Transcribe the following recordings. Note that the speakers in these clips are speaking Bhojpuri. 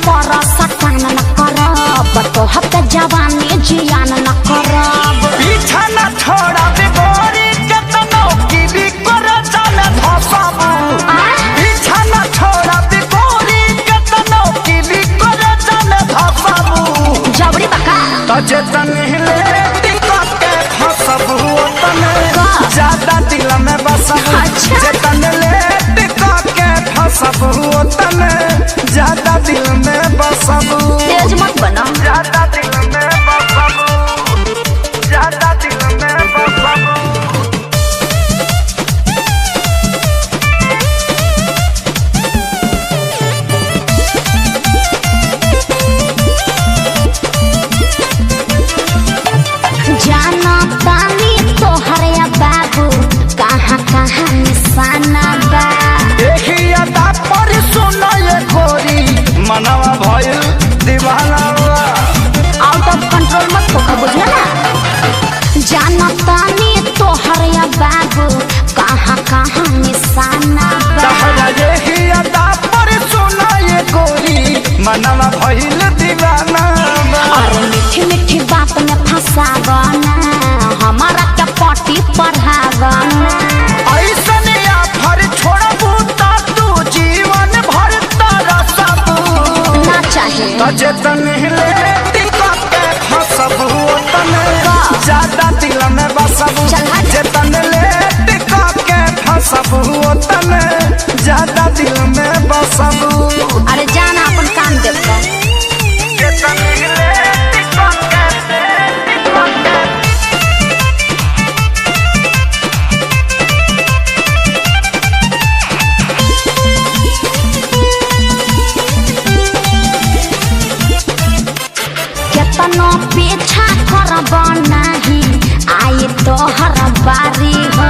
पर सटान न करब तो हफ्ते जवानी जियान न करब पीछा न छोड़ा गोरी केतनो की भी कर जाने धसब पीछा न छोड़ा गोरी केतनो की भी कर जाने धसब जबरी बका तो जेतन हिले टिकट के फसब ओतने ज्यादा दिल में बसब जेतन ले टिकट के फसब ओतने ज्यादा दिल में बसब तेज मत बना ज्यादा दिल में बसब ज्यादा दिल में बसब जाना तानी तोहर या बाबू कहाँ कहाँ निशाना बा देखिया ता पर सुनो ये गोरी मनवा भइल दीवाना आउट ऑफ कंट्रोल मत होकर बुझला ना जाना तानी तोहर या बाबू कहाँ कहाँ निशाना बा तहरा देखिया ता पर सुनो ये गोरी मनवा भइल दीवाना अरे मीठी मीठी बात में फंसावना हमारा क्या पार्टी पढ़ावना ऐसन आफर छोड़बू ता तू जीवन भर तरसब ना चाहे तो जेतन हिले टिकट के फसब ओतने ज्यादा दिल में बसब जेतन ले टिकट के फसब ओतने ज्यादा दिल में बसब अरे जाना अपन काम देखो जेतन हिले टिकट के केतनो पीछा करब नहीं आई तोहर बारी हो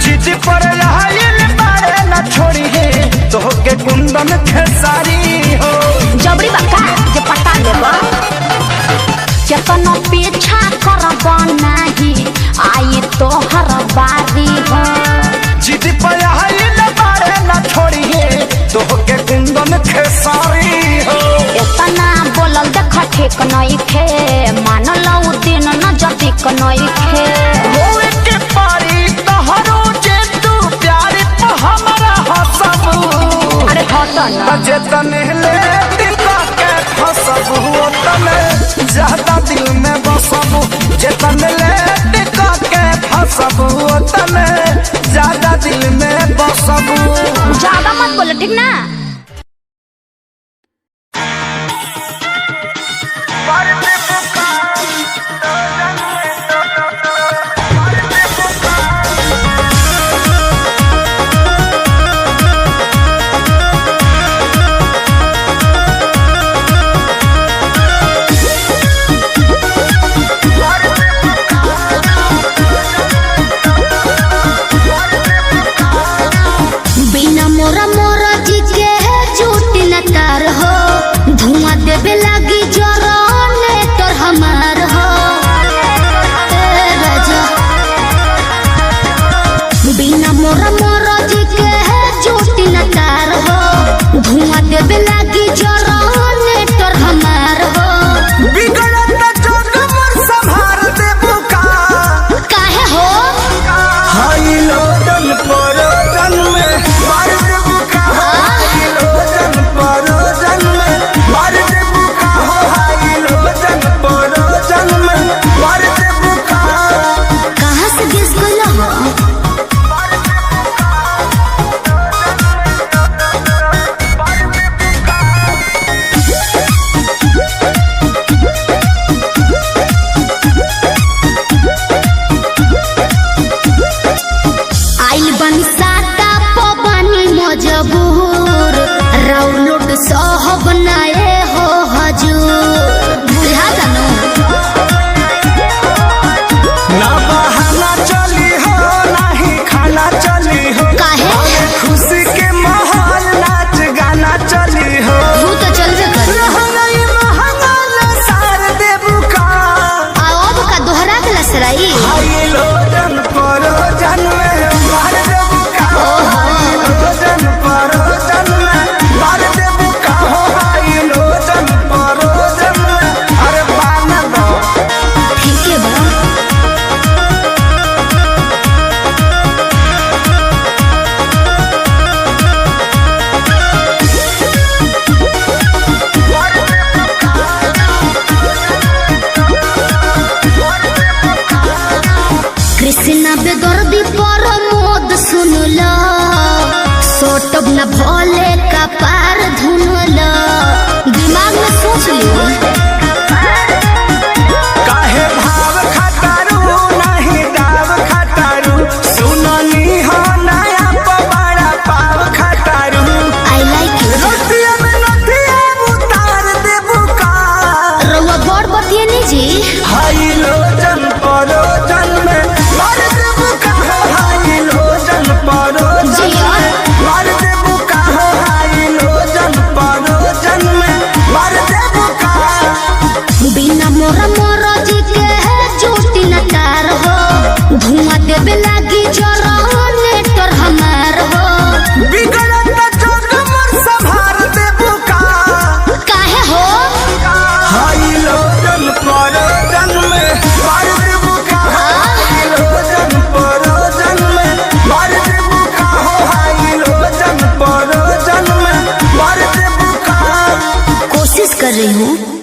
जिद पर आइल बारे न छोड़ी है तोहके कुंदन खेसारी हो जबरी बका जे पटा लेब केतनो पीछा करब नहीं आई तोहर बारी हो जिद पर आइल बारे न छोड़ी है तोहके कुंदन खेसारी हो इतना बोलल देख ठीक नहीं खे मान लो दिन न जदिक नहीं खे होए के पारी तोहरो जे तू प्यार पे हमरा हसब अरे हट ना जेतन ले दिला के फसब ओतने ज्यादा दिल में बसब जेतन ले दिला के फसब ओतने ज्यादा दिल में बसब ज्यादा मत बोलो ठीक ना बिना मोरा मोरा जी के झूठ न तार हो धुआं देवे लगी जरने तोर हमार हो ए राजा बिना मोरा मोरा जी के झूठ न तार हो धुआं देवे लगी जरने तोर हमार हो बिगड़त जोग मोर संभाल देबू का काहे हो हाई लोडन परोजन में मार देबू का हाई लोडन परोजन में मार देबू का हाई लोडन परोजन में मार देबू का कहाँ से गेस कइला हो आइल बन साता पवनी मजबूर राउलोट सहब नाए हो हजूर बुझा जानो ना बहाना चली हो नहीं खाना चली हो काहे? अरे खुशी के माहौल नाच गाना चली हो तू तो चलबे कर रहनई महंगा सार देबू का अब का दोहरा के लसराई हाई लोडन परोजन में मार देबू का हाई लोडन परोजन में मार देबू का हाई लोडन रही हूँ।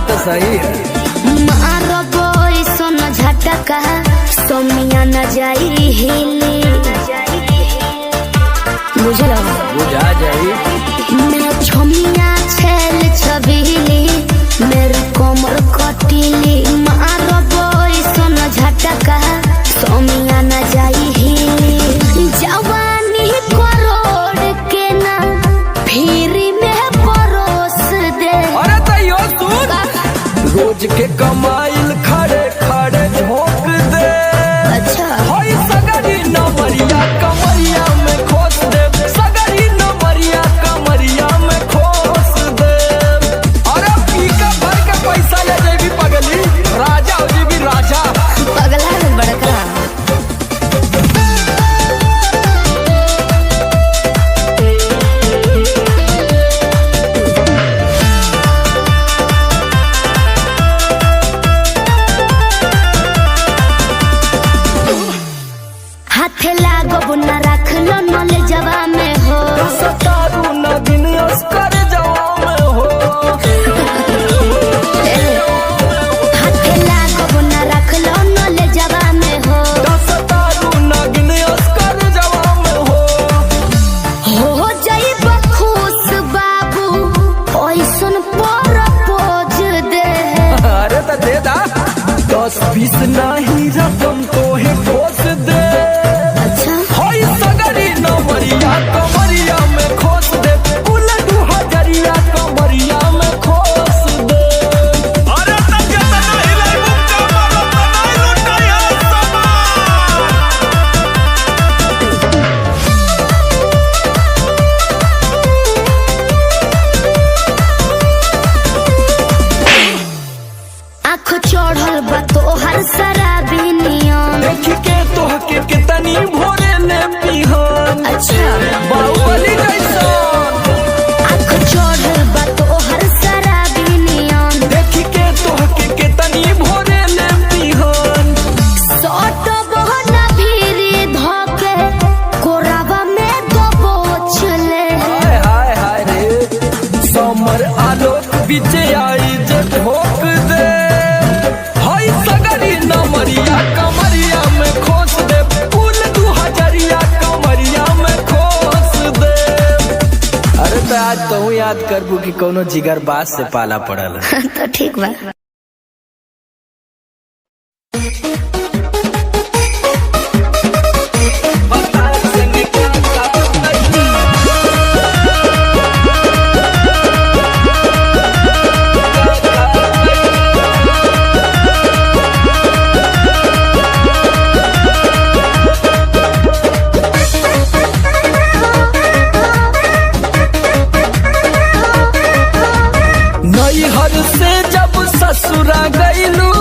तो सही है। मारो बोई सोना झटका सोमिया न जाई हिली बुझला बुझा जाई। मैं छोमिया छेल छबीली मेरी कोमर कटीली मारो बोई सोना झटका सोमिया न जाई हिली जवानी करोड़ के ना फिरी में परोस दे। अरे तैयो सुन रोज के कमाइल खड़े खड़े झोंक दे। अच्छा होई सगरी नमरिया कमरिया में खोस दे। सगरी नमरिया कमरिया में खोस दे। अरे पीका भर के पैसा ले जेबी पगली राजा हो जेबी राजा। पगला है बड़का। हाथे लागो बुना रख लो नले जवा में हो। सतारू नगिन अस्कर जवा में हो। हाथे लागो बुना रख लो नले जवा में हो। सतारू नगिन अस्कर जवा में हो जाइब खुश बाबू ओइसन प्रपोज दे। अरे तो दे दा 10-20 नहीं रकम तो है खोस दे। अच्छा होई सगरी नमरिया कमरिया में खोस दे। उलटू हजरिया कमरिया में खोस दे। अरे तब जब नहीं ले मुक्का मारो तो नहीं लुटाया आँख चढ़ल बा तोहर शराबी नियम। देख के तोहके कितनी भोरे ने पिहन। अच्छा बाहुबली जैसन आँख चढ़ल बा तोहर शराबी नियम। देख के तोहके कितनी भोरे ने पिहन। सट बहना भीरी धोके कोरावा में दबोच ले। हाय हाय हाय रे समर आलोक बीचे आई जे ठोक दे। हाय सगरी नमरिया कमरिया में खोस दे। फूल 2000 कमरिया में खोस दे। अरे तो आज कहूँ याद करबू कि कोनो जिगर बास से पाला पड़ल। तो ठीक बा। नैहर से जब ससुरा गईलू।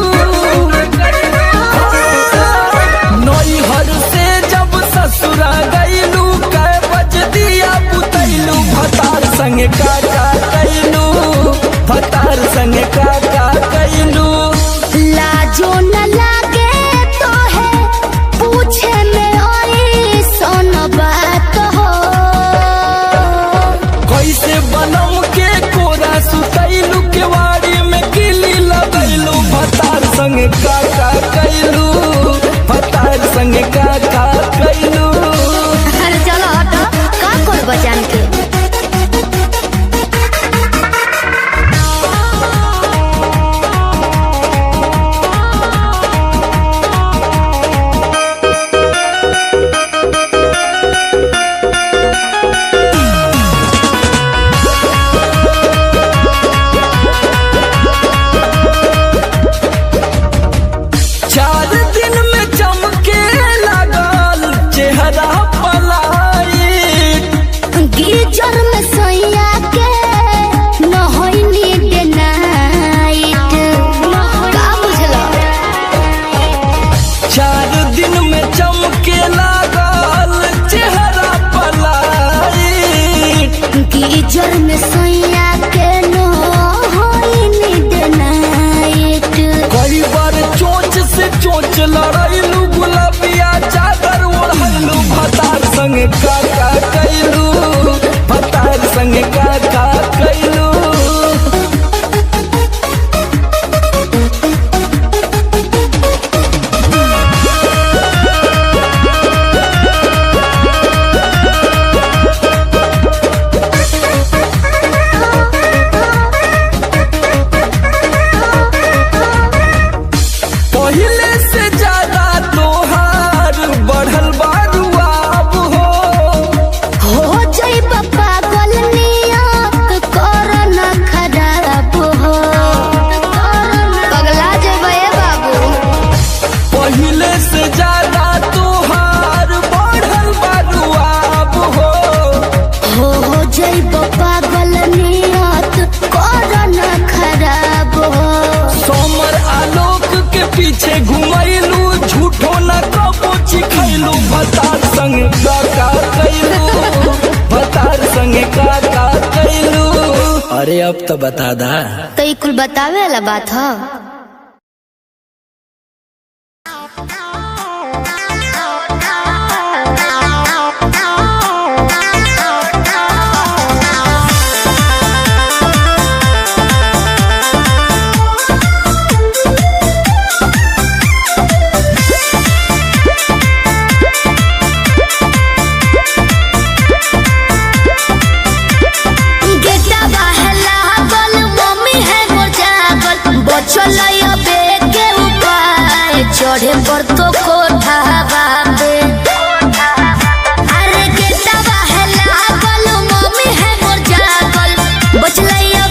नैहर से जब ससुरा गईलू कै बज दिया बुतैलू। भतार संगे काका कैलू। भतार संगे काका कैलू। लाजो न लागे तो है पूछे में ओई सोन बात हो। कैसे बनम के कोरा सुतैलू केवाड़ी में किली लगैलू। भतार संगे काका कैलू। भतार संगे काका कैलू। अरे चलो हटो का कोई बचान के। चार दिन में चमके लगा सैया के नो होई नींद नाइट। कई बार चोंच से चोंच लड़ाइलू, गुलाबिया चादर ओढ़लू, भतार संगे का कैलू, भतार संगे का कैलू। पहिले से ज्यादा तोहार बढ़ल बारू अब हो जाइब पागल नियत कर न खराब हो। पगला जाइब ए बाबू। पहिले से ज्यादा तोहार बढ़ल बारू अब हो जाइब पागल नियत कर न खराब हो। सोमर आलोक के पीछे घुमैलू, झूठो न कबो चिखैलू, भतार संगे का कैलू, भतार संगे का कैलू। अरे अब तो बता दा। तो ई कुल बतावे वाला बात ह। चलो के उपाय चढ़े पर तो कोठावा पे। अरे गेटवा है लागल, मम्मी है मोर जागल, बचलैया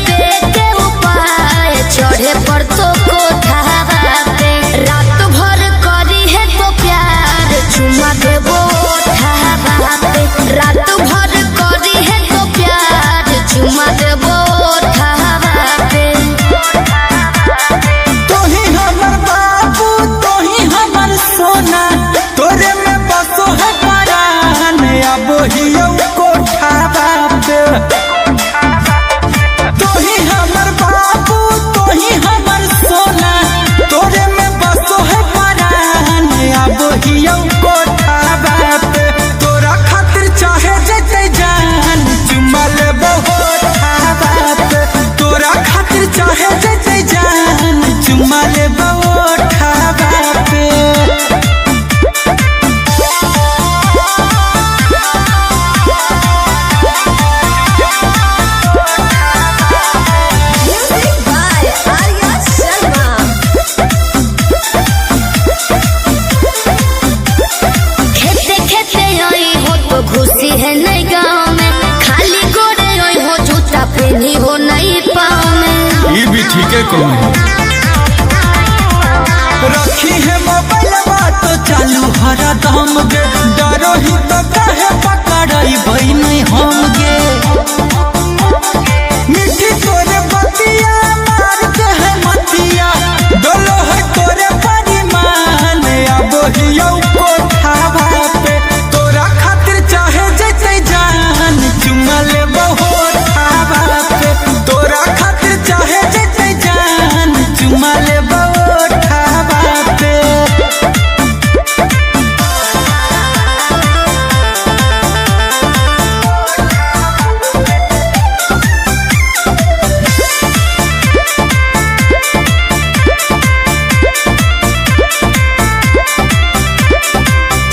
के उपाय चढ़े पर तो कोठावा पे। रात भर करी है तो प्यार चुमा देबो ओठावा पे। रात भर करी है तो प्यार चुमा देबो ओठावा पे। सोना तोरे में बसो है परान, अब हियो कोठावा पे। तोही हमर बाबू, तोही हमर सोना, तोरे में बसो है परान, अब हियो कोठावा पे। तोरा खातिर चाहे जते जान चुमा लेबो ओठावा पे। तोरा खातिर चाहे जते जान चुमा लेबो ओठावा पे। घुसी है नई गाँव में, खाली गोड़े ओई हो, जूता पहनी हो नई पाँव में। ये भी ठीक है कौन रखी है मोबाइल बात तो चालू हरा दम गे, डरो ही तो कहे पकड़ाई भाई नहीं हम गे। मिठी तोरे बतिया मार के है मतिया, डोलो है तोरे परिमान, अब हियो कोठावा पे। तोरा खातिर चाहे जते जान चुमा लेबो ओठावा पे। तोरा खातिर चाहे जते जान चुमा लेबो ओठावा पे।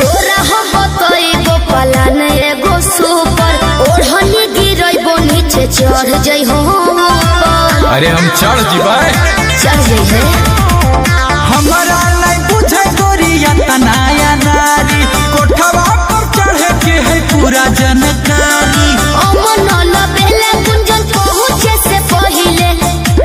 तोरा हम बतइबो पलान एगो सुपर, ओढ़नी गिरइबो नीचे चढ़ जइहो ऊपर। अरे हम चढ़ जीवाए, चढ़ जइहे। हमारा नहीं बुझे गोरिया तनाया नारी, कोठवा पर चढ़े के है पूरा जनकारी। अमन लबेले कुंजन पहुँचे से पहिले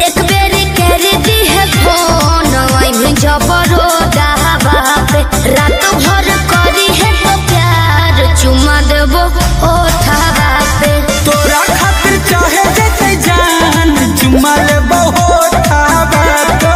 एक बेरी कर दी है फोन, वहीं जबरो डाबा पे। रात भर करी है तो प्यार चुमा देबो ओठावा पे। तोरा खातिर चाहे जते जान चुमा लेबो ओठावा पे।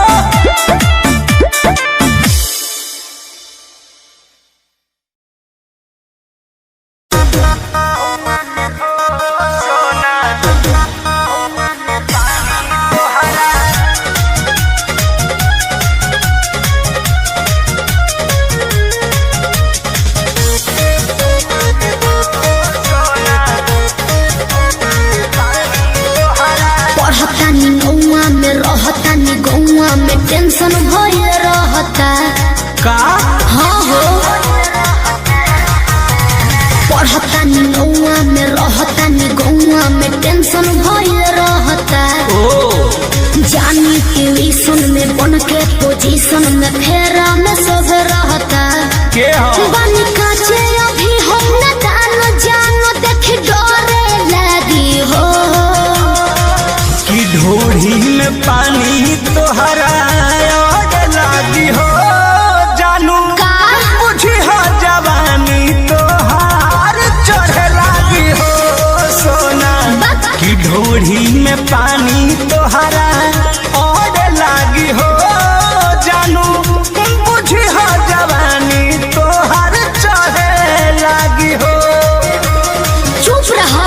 में टेंशन भइल रहता। का हाँ हो पढ़ता नी नौआ में रहता नी गौआ में टेंशन भइल रहता। ओ जानी ट्यूशन में बन के पोजीशन में फेरा में सब रहता। के हो बानी काचे अभी हम न जानो देख डरे लगी हो कि ढोढ़ी में पानी तोहरा और लागी हो जानू का बुझी हो जवानी तोहार चढ़े लागी हो सोना कि ढोढ़ी में पानी तोहरा और लागी हो जानू बुझी हो जवानी तोहार चढ़े लागी हो। चुप रहा।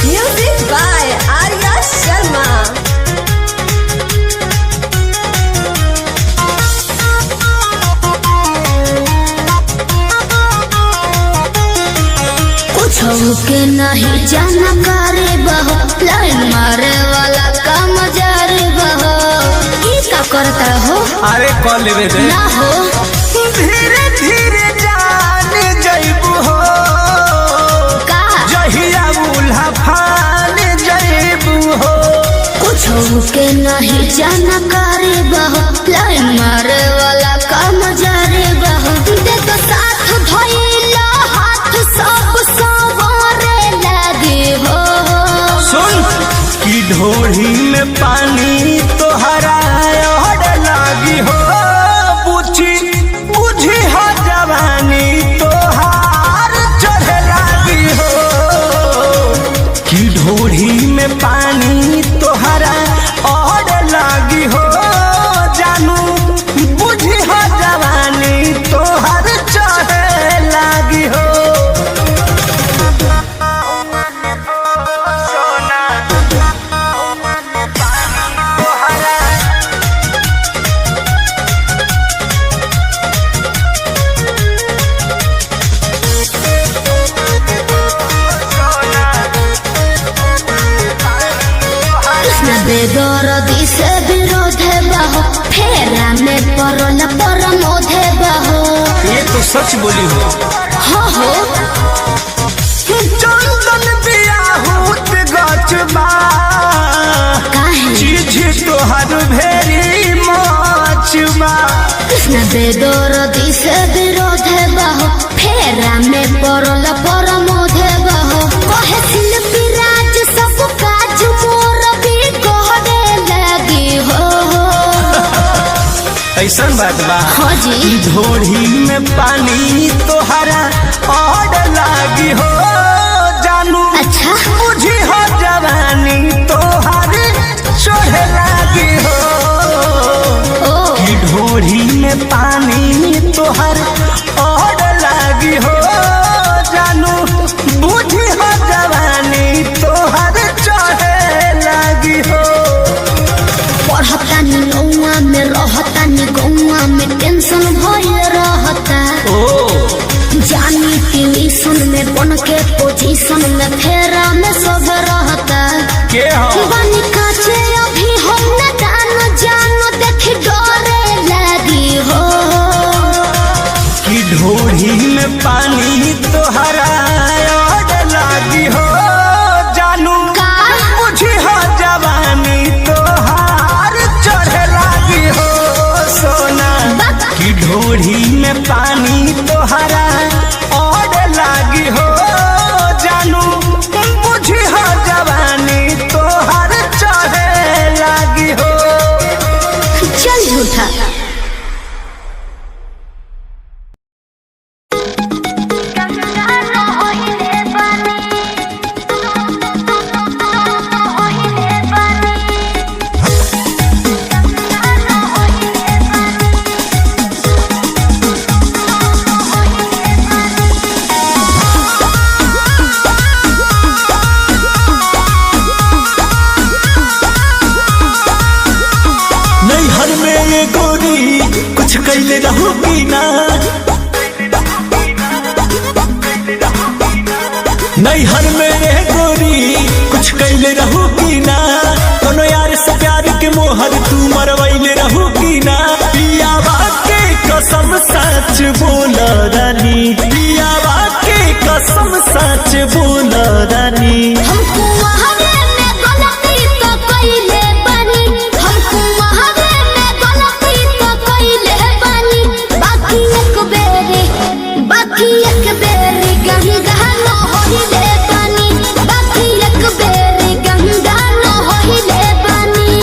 Music by Arya Sharma. कुछ के नहीं जाना करे बहो लाइन मारे वाला काम जारे बहो ई का करता हो अरे कॉल लेवे दे ना हो धीरे धीरे जान जइबू हो का जहिया उल्हा फान जइबू हो। कुछ के नहीं जाना करे बहो लाइन मारे वाला काम जारे बहो दे तो साथ धइला हाथ सब सवारे लगे हो। सुन कि ढोढ़ी में पानी तोहरा और लागी हो बुझी बुझी हो जवानी तोहार चढ़े लागी हो कि ढोढ़ी में पानी तोहरा और लागी हो जानू बुझी हो जवानी तोहार चढ़े लागी हो। कृष्ण बेदर्दी से विरोध बहो फेरा में परल परमोध बहो। ये तो सच बोली हो हाँ हो चंदन बियाहूत गचबा काहे चीज तोहर भेरी मचबा। कृष्ण बेदर्दी से विरोध बहो फेरा में परल परमोध बहो कहे शिल्पी राज सब काज मोर भी कहने लगी हो। ऐसन बात बा हाँ जी ढोढ़ी में पानी तोहरा और लागी हो जानू अच्छा बुझी हो जवानी तोहर चढ़े लागी हो ओ कि ढोढ़ी में पानी तोहर और लागी हो जानू बुझी हो जवानी तोहर चढ़े लागी हो। पढ़ता नी नौआ में रहता नी गौआ में टेंशन भइल रहता। ओ जानी ट्यूशन में बन के पोजीशन में फेरा में सब रहता। के हो बानी काचे अभी हम न जानो देख डरे लगी हो कि ढोढ़ी में पानी तोहरा और लागी हो जानू का बुझी हो जवानी तोहार चढ़े लागी हो सोना कि ढोढ़ी में पानी तोहरा और लागी हो जानू बुझी हो जवानी तोहार चढ़े लागी हो। चल झूठा। कैले रहू की ना नैहर में रे गोरी कुछ लगैले रहू की ना कोनो यार से प्यार के मोहर तू मरवैले रहू की ना पियावा के कसम सच बोल रानी पियावा के कसम सच बोल रानी हमको वहावे में गलती तो कइले बानी हमको वहावे में गलती तो कइले बानी बाकी एक बेरी गंगा न होइले बानी बाकी एक बेरी गंगा न होइले बानी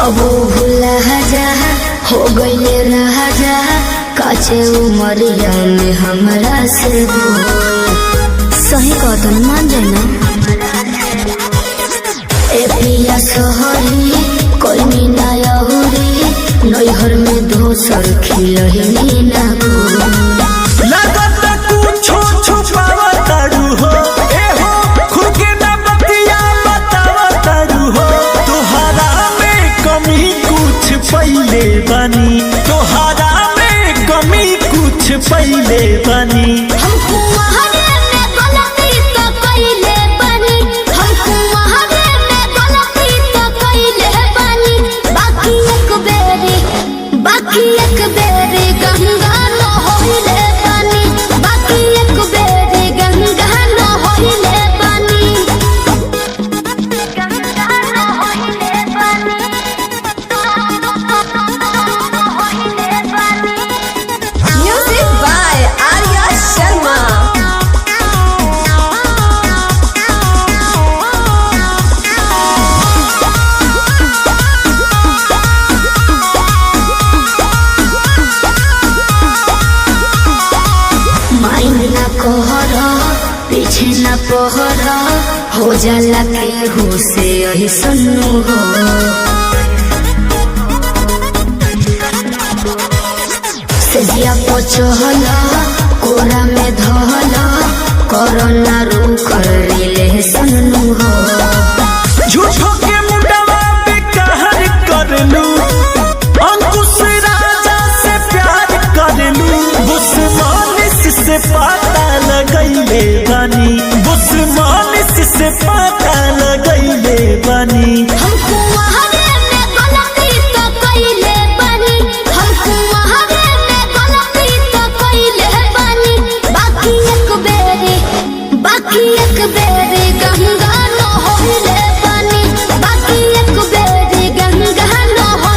अब भूला जा हो गईले राजा काचे उमरिया में हमरा से सही कहतन मान जाए ना ए पिया सोहरी कोई मीना यहुरी नैहर में दोसर खिलही ना लगत कुछो छुपावा तारू हो ए हो खुद के ना बतिया बतावा तारू हो तोहरा में कमी कुछ पहिले बानी तोहरा में कमी कुछ पहिले बानी हमको वहावे में गलती तो कइले बानी हमको वहावे में गलती तो कइले बानी बाकी एक बेरी गंगा न होइले बानी बाकी एक बेरी गंगा न होइले बानी गंगा न होइले बानी होइले बानी Music by Arya Sharma. Mind ना कहर पीछे ना पहर हो जाला केहू से यही सुनू हो सेजिया पचहल कोरा में धहल कोरोना रूख रिले सुनू हो झूठो के मुंडवा पे कहर करलू अंकुश राजा से प्यार करलू बुस्मानिस से पता लगैले बानी बुस्मानिस से पता लगैले बानी हमको वहावे में गलती तो कइले बानी हमको वहावे में गलती तो कइले बानी बाकी एक बेरी गंगा न होइले बानी बाकी एक बेरी गंगा न होइले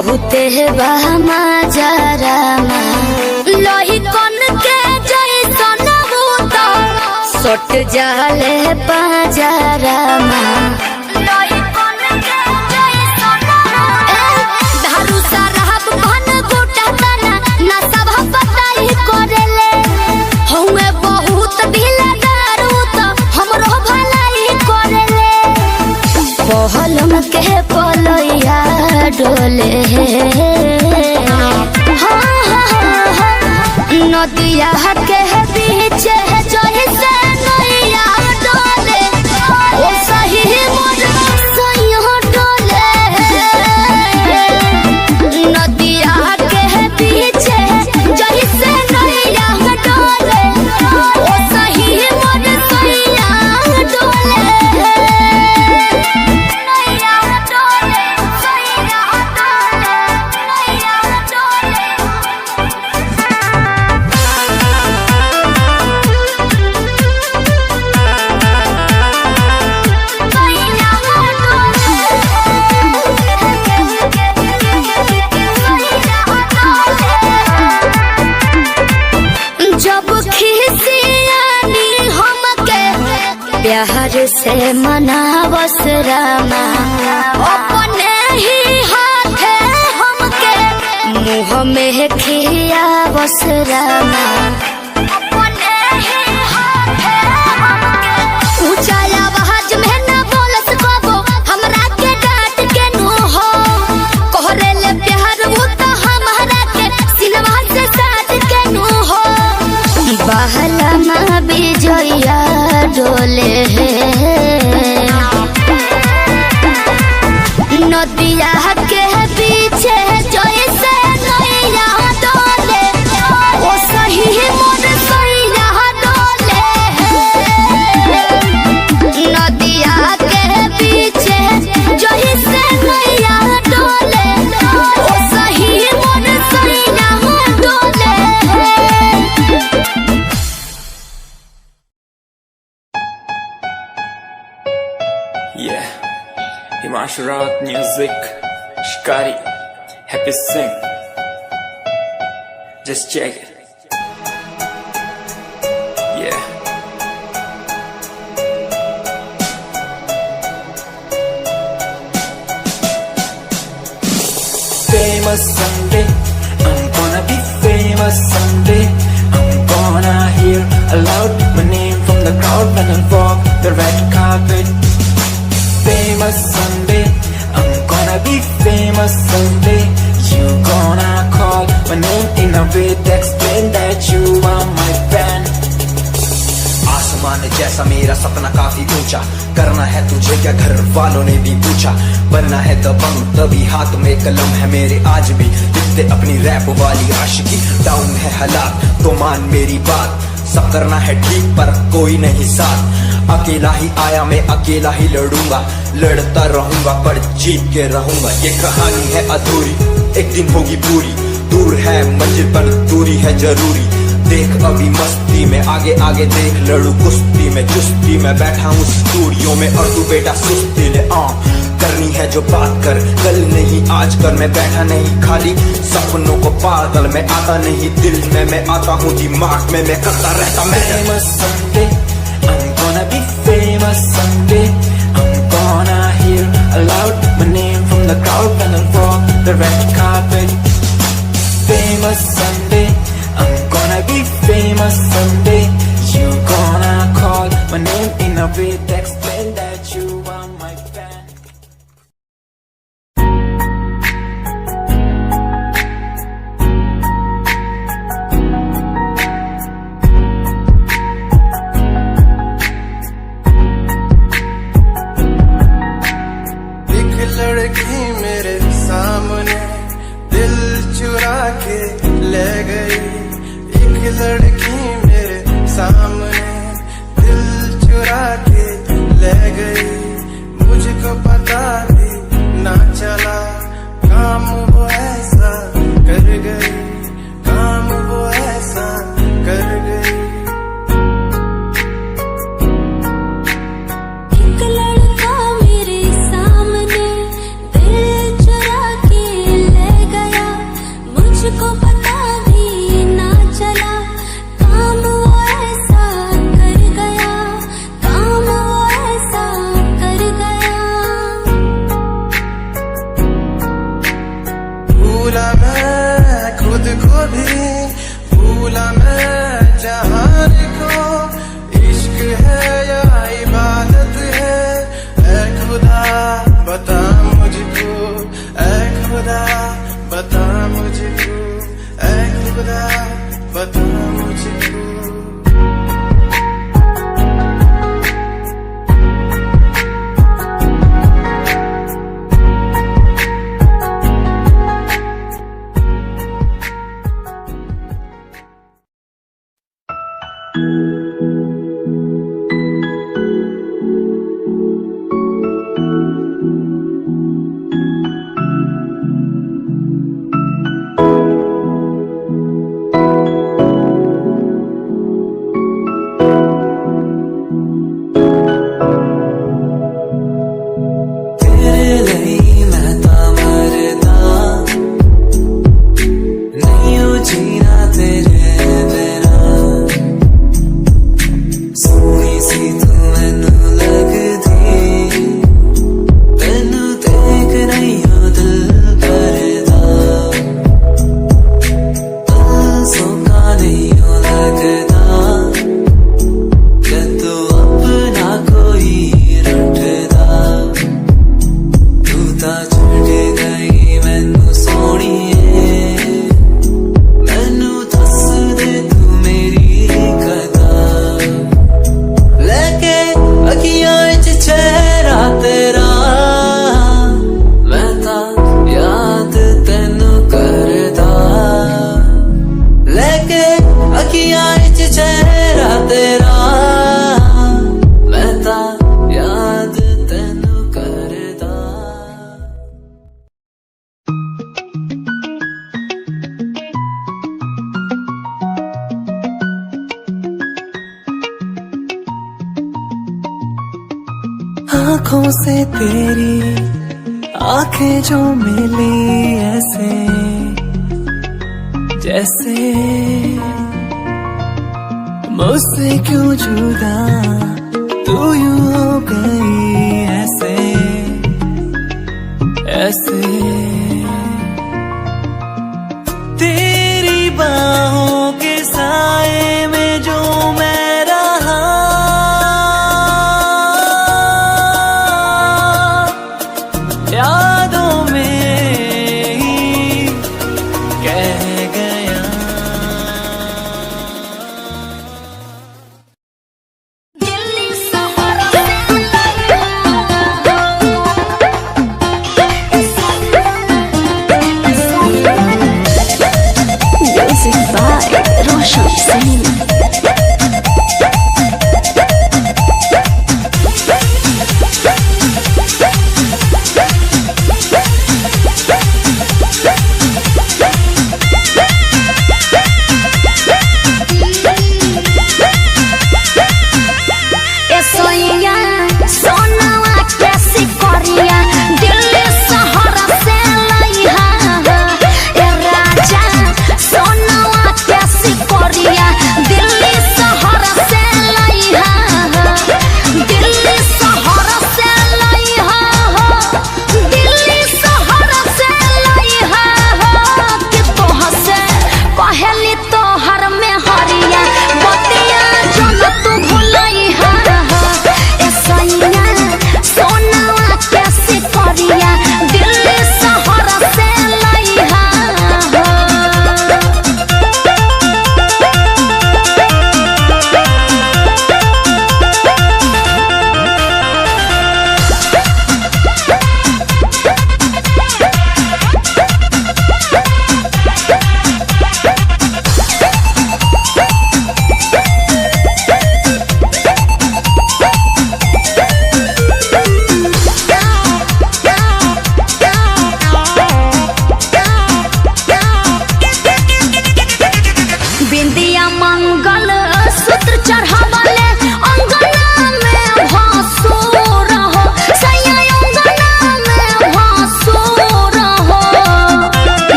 बहुते बहमा जरामा लोही कन के जैसन भूत सट जाले पाजरामा लोही कन के जैसन धारू साराब भन गोटा तना ना सब पताई करेले हउए बहुत ढीला दारू तो हमरो भलाई करेले पहलम के पलैया डोले नदिया के बीच जैसे नैया डोले ओ सही मोर सैया डोले नदिया के बीच जैसे नैया डोले ओ सही मोर सैया डोले नैया डोले सैया डोले नैया डोले जब खिसियानी हमके प्यार से मनावस रामा अपने ही हाथे हमके मुँह में खियावस रामा अपने ही हाथे हमके ऊंचा आवाज में न बोलस कबो हमरा के डांट के नु हो कहरेले प्यार वो तो हमरा के सिनवा से साथ के नु हो बहला माँ बिजया डोले नदिया के पीछे जैसे नैया डोले ओ सही मोर सैया डोले नदिया के पीछे जैसे नैया डोले ओ सही मोर सैया डोले Yeah, Himanshu Rawat music, Shikari, Happy Singh. Just check it. Yeah. Famous someday, I'm gonna be famous someday. I'm gonna hear aloud my name from the crowd when I walk the red carpet. Famous someday, I'm gonna be famous someday. You gonna call my name in a way to explain that you are my fan. आसमान जैसा मेरा सपना काफी ऊंचा करना है तुझे क्या घर वालों ने भी पूछा बनना है दबंग तभी हाथ में कलम है मेरे आज भी लिखते अपनी रैप वाली आशिकी डाउन है हालात तो मान मेरी बात सब करना है ठीक पर कोई नहीं साथ अकेला ही आया मैं अकेला ही लड़ूंगा लड़ता रहूंगा पर जीत के रहूंगा ये कहानी है अधूरी एक दिन होगी पूरी दूर है मंजिल पर दूरी है जरूरी देख अभी मस्ती में आगे आगे देख लड़ू कुश्ती में चुस्ती में बैठा हूँ स्टूडियो में और तू बेटा सुस्ती ले करनी है जो बात कर कल नहीं आज कर मैं बैठा नहीं खाली सपनों को पागल में आता नहीं दिल में मैं आता हूँ दिमाग में मैं करता रहता मैं Famous someday, I'm gonna be famous someday. I'm gonna hear aloud my name from the crowd when I walk the red carpet. Famous someday, I'm gonna be famous someday. You gonna call my name in a way to explain that you are my fan. एक लड़की मेरे सामने दिल चुरा के ले गई एक लड़की मेरे सामने दिल चुरा के ले गई मुझको पता भी ना चला काम वो ऐसा कर गई काम वो ऐसा कर गई एक लड़का मेरे सामने दिल चुरा के ले आंखों से तेरी आंखें जो मिली ऐसे जैसे मुझसे क्यों जुदा तू यूं हो गई ऐसे ऐसे तेरी बाहों के साए में जो मैं रहा यादों में ही कह गया Music by Roshan Saini. Delhi सहारा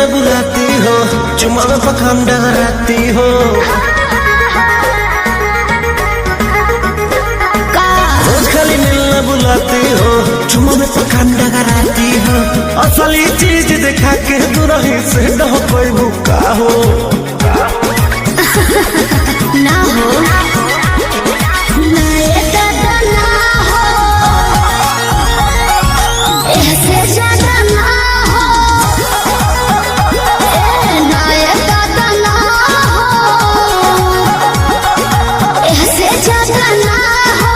मिलना बुलाती हो, चुमा में पखंड डगराती हो। रोज खाली मिलना बुलाती हो, चुमा में पखंड डगराती हो। असली चीज दिखा के दुरही से न कोई भूखा हो ना हो ना ये दादा ना हो, ऐसे ज्यादा ना हो, ना ये दादा ना हो, ऐसे ज्यादा ना हो।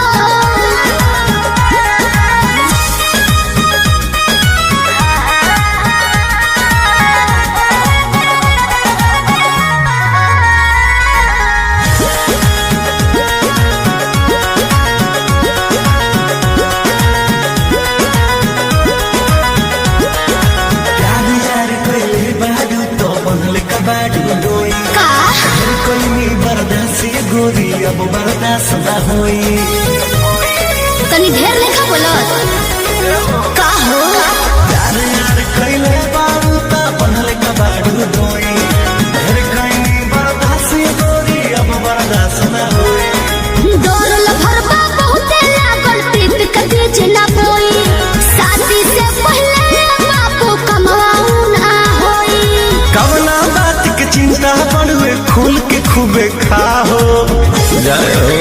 गोरी अब बर्दाश्त न होई, तनी ढेर लेखा बोलत का हो। यार यार कैले बारू ता बनल कबाड़ू दोई, ढेर कैनी बर्दाश्त गोरी अब बर्दाश्त न होई। दौड़ल भरबा बहुते लागल, प्रीत के बीच ना बोई, शादी से पहले बापू कमाऊ ना होई। कवना बात के चिंता बड़ुए खुल के खूबे खाहो जय हो।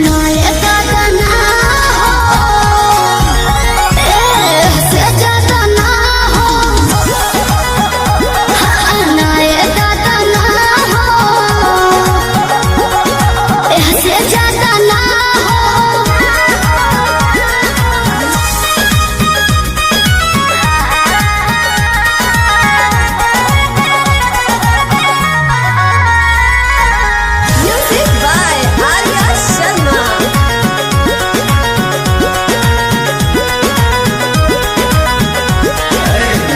ना ये दादा ना हो, ऐसे ज्यादा ना हो, ना ये दादा ना हो, ऐसे ज्यादा ना हो। Music by Arya Sharma.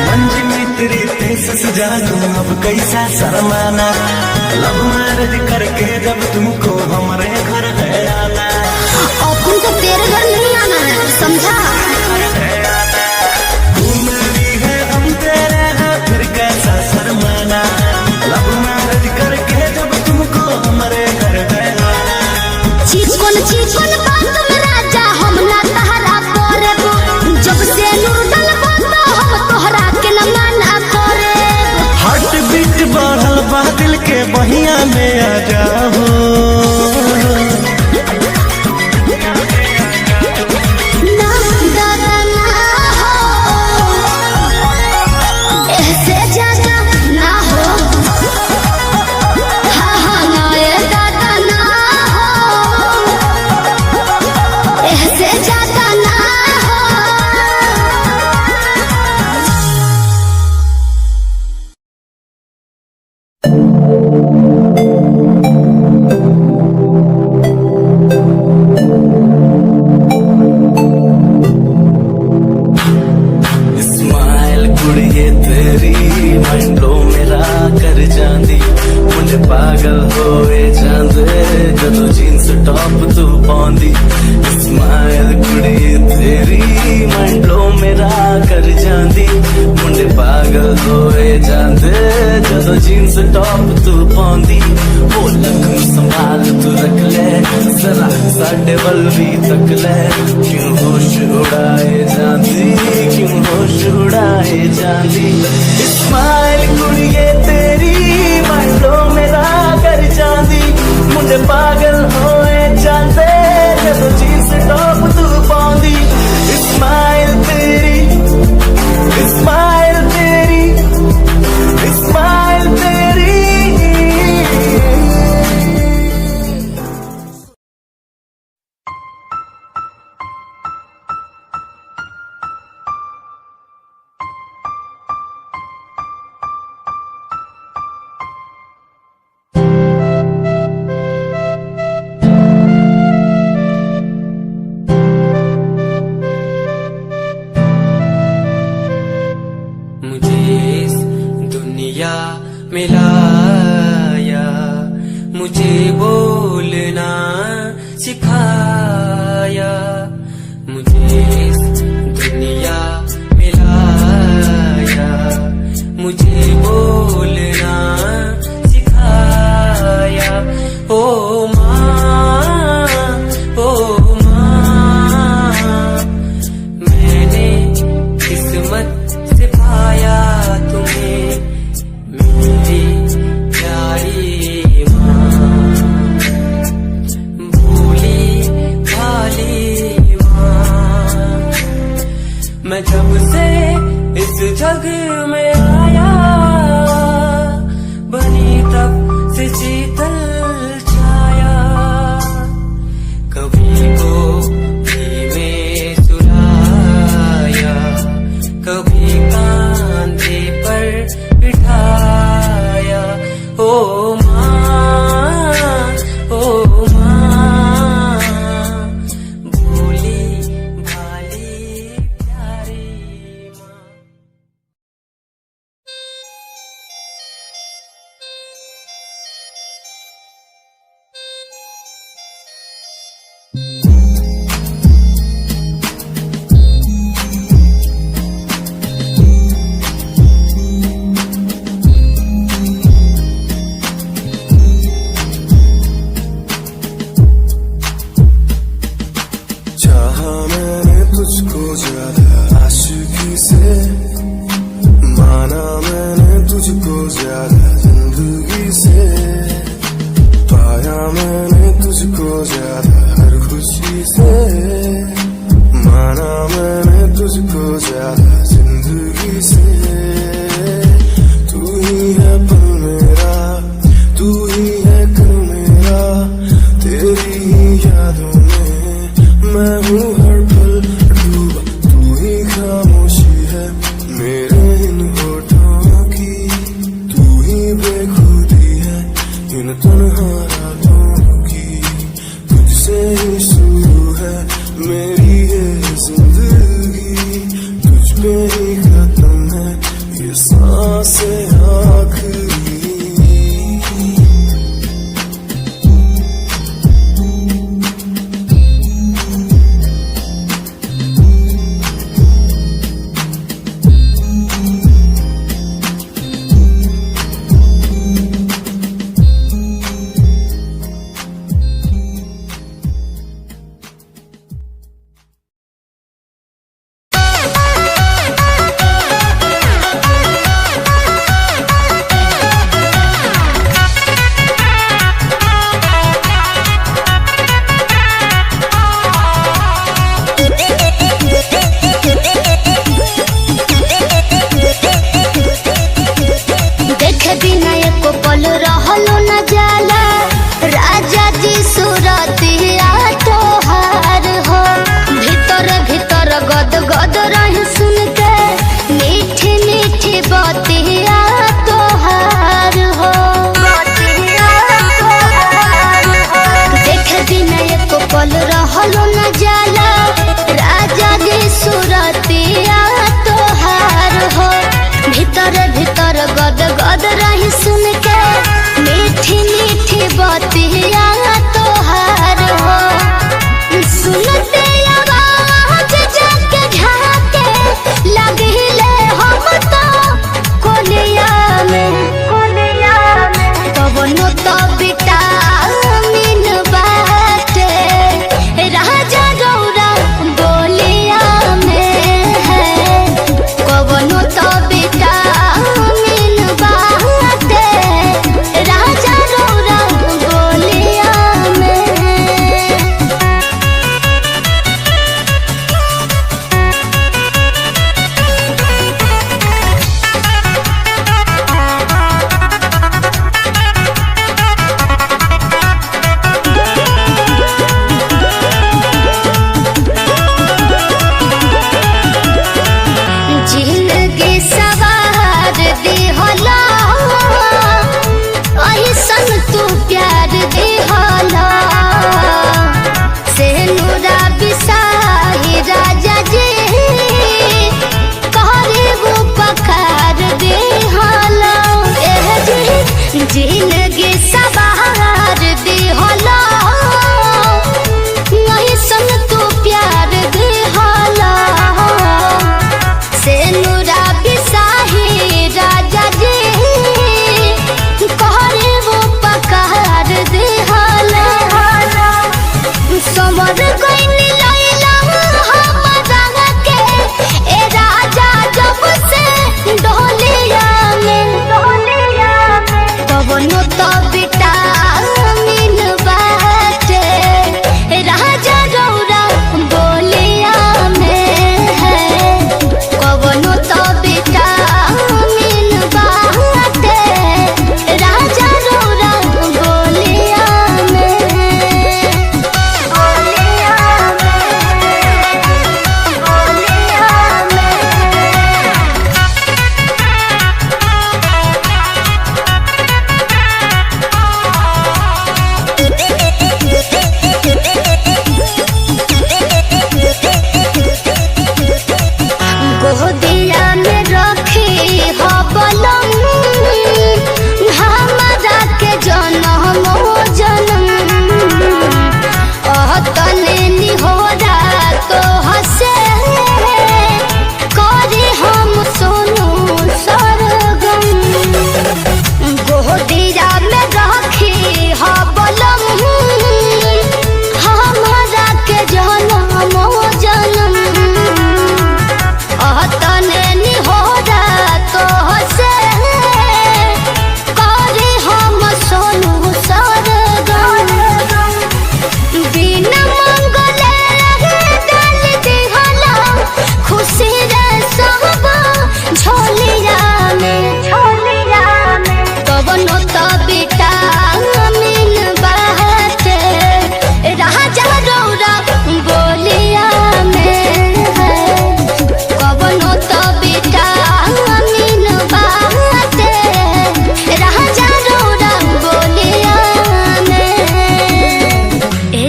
मंजी मित्री तेज सजा दूं अब कैसा शर्माना, लव मैरिज करके जब तुमको हमारे घर है आना। अपन को तेरे घर नहीं आना है, समझा। तू मेरी है हम तेरे हैं, फिर कैसा शर्माना, लव मैरिज करके जब तुमको हमारे घर है आना। चिकन बात में राजा हम ना तहरा करेबो, जब से नूर डलबो तो हम तोहरा के न माना करेबो। हार्ट बीट बढ़ल बा दिल के बहिया में आ जाओ। ना दादा ना हो, ऐसे ज्यादा ना हो, हाँ हाँ ना ये दादा ना हो, ऐसे ज्यादा ना हो। स्माइल कुड़िए तेरी मंडो मेरा कर जांदी, मुझे पागल होए जांदे जदों जीन्स टॉप तू पाउंदी। स्माइल कुड़िए तेरी मंडो मेरा कर जांदी, मुझे पागल होए जांदे जदों जीन्स टॉप तू पाउंदी। वो लखन संभाल तू रख ले, जरा साडे वल भी तक ले, क्यों होश उड़ाए जांदी, क्यों होश उड़ाए जांदी। स्माइल कुड़िए तेरी मंडो मेरा कर जांदी, मुझे पागल होए जांदे जदों जीन्स टॉप तू पाउंदी। स्माइल तेरी, स्माइल तेरी, स्माइल तेरी। मिलाया, मुझे बोलना सिखाया, मुझे इस दुनिया मिलाया। तुझको ज्यादा आशिकी से, माना मैंने तुझको ज्यादा जिंदगी से, पाया मैंने तुझको ज्यादा हर खुशी से, माना मैंने तुझको ज्यादा जिंदगी से। तू ही है पल मेरा, तू ही है कल मेरा, तेरी ही यादों में मैं हूँ हर पल डूबा। तू ही खामोशी है मेरे इन होठों की, तू ही बेखुदी है इन तन्हा रातों की। तुझसे ही शुरू है मेरी ये जिंदगी, तुझ पे ही खत्म है ये सांसें आखिरी। तो विटामिन बाटे राजा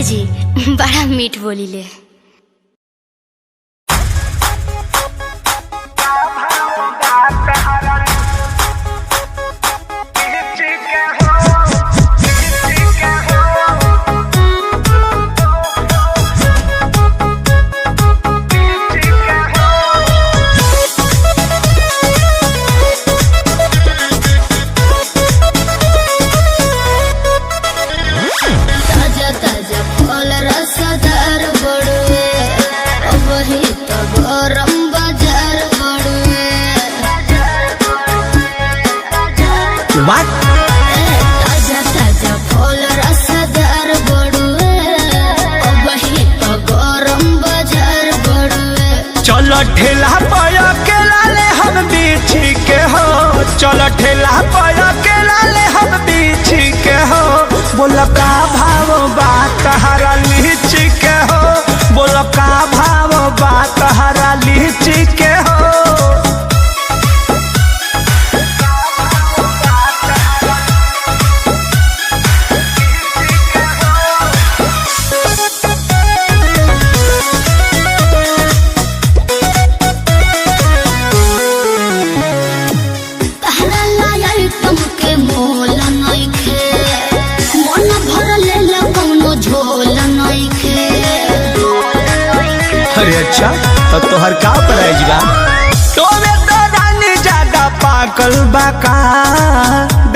जी बड़ा मीठ बोली ले। ताजा ताजा फल रसदार बड़ुए, वही तो गरम बाजार बड़ुए। चलो ठेला पर अकेला ले हम बीछी के हो, चलो ठेला पर अकेला ले हम बीछी के हो। बोलो का भाव बात हरा लीची के हो, बोलो का भाव बात हरा लीची के हो। अरे अच्छा तो तोहर का प्राइज बा? तो में तो रानी ज्यादा पाकल बाका,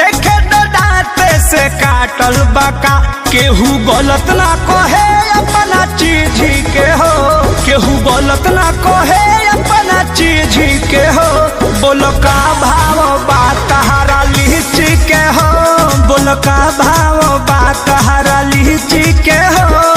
देखे तो दांते से काटल बाका। केहू गलत ना कहे अपना चीज के हो, केहू गलत ना कहे अपना चीज के हो। बोलो का भाव बात हरा लीची के हो, बोलो का भाव बात हरा लीची के हो।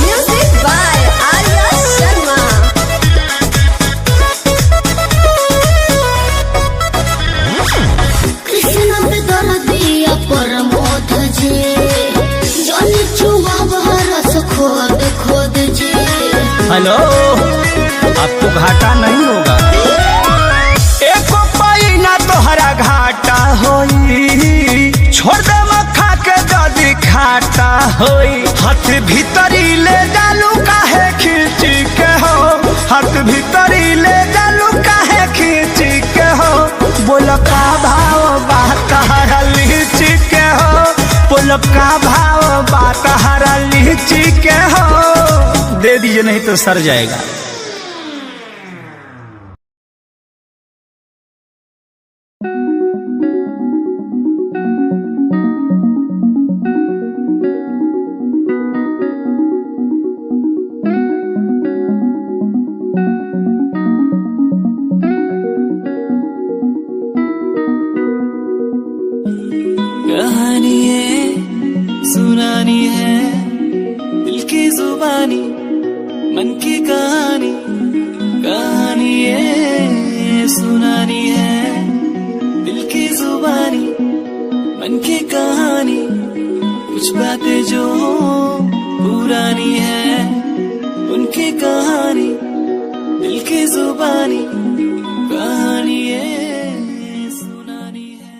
Music by Arya Sharma. Krishna पे दर्दिया परमोध जी, जानी चुआ बरस खोद खोद जी। हेलो, आपको घाटा नहीं होगा, एको पैना तोहरा घाटा होई। छोड़ दे मखा के जदी खाटा होई। हाथ भीतरी ले जालू काहे खींची के हो, हाथ भीतरी ले जालू काहे खींची के हो। बोलो का भाव बात हरा लीची के हो, बोलो का भाव बात हरा लीची के हो। दे दीजिए नहीं तो सर जाएगा। कहानी है सुनानी है, दिल की जुबानी मन की कहानी। कहानी है सुनानी है, दिल की जुबानी मन की कहानी। कुछ बातें जो पुरानी है, उनकी कहानी दिल की जुबानी। कहानी है सुनानी है।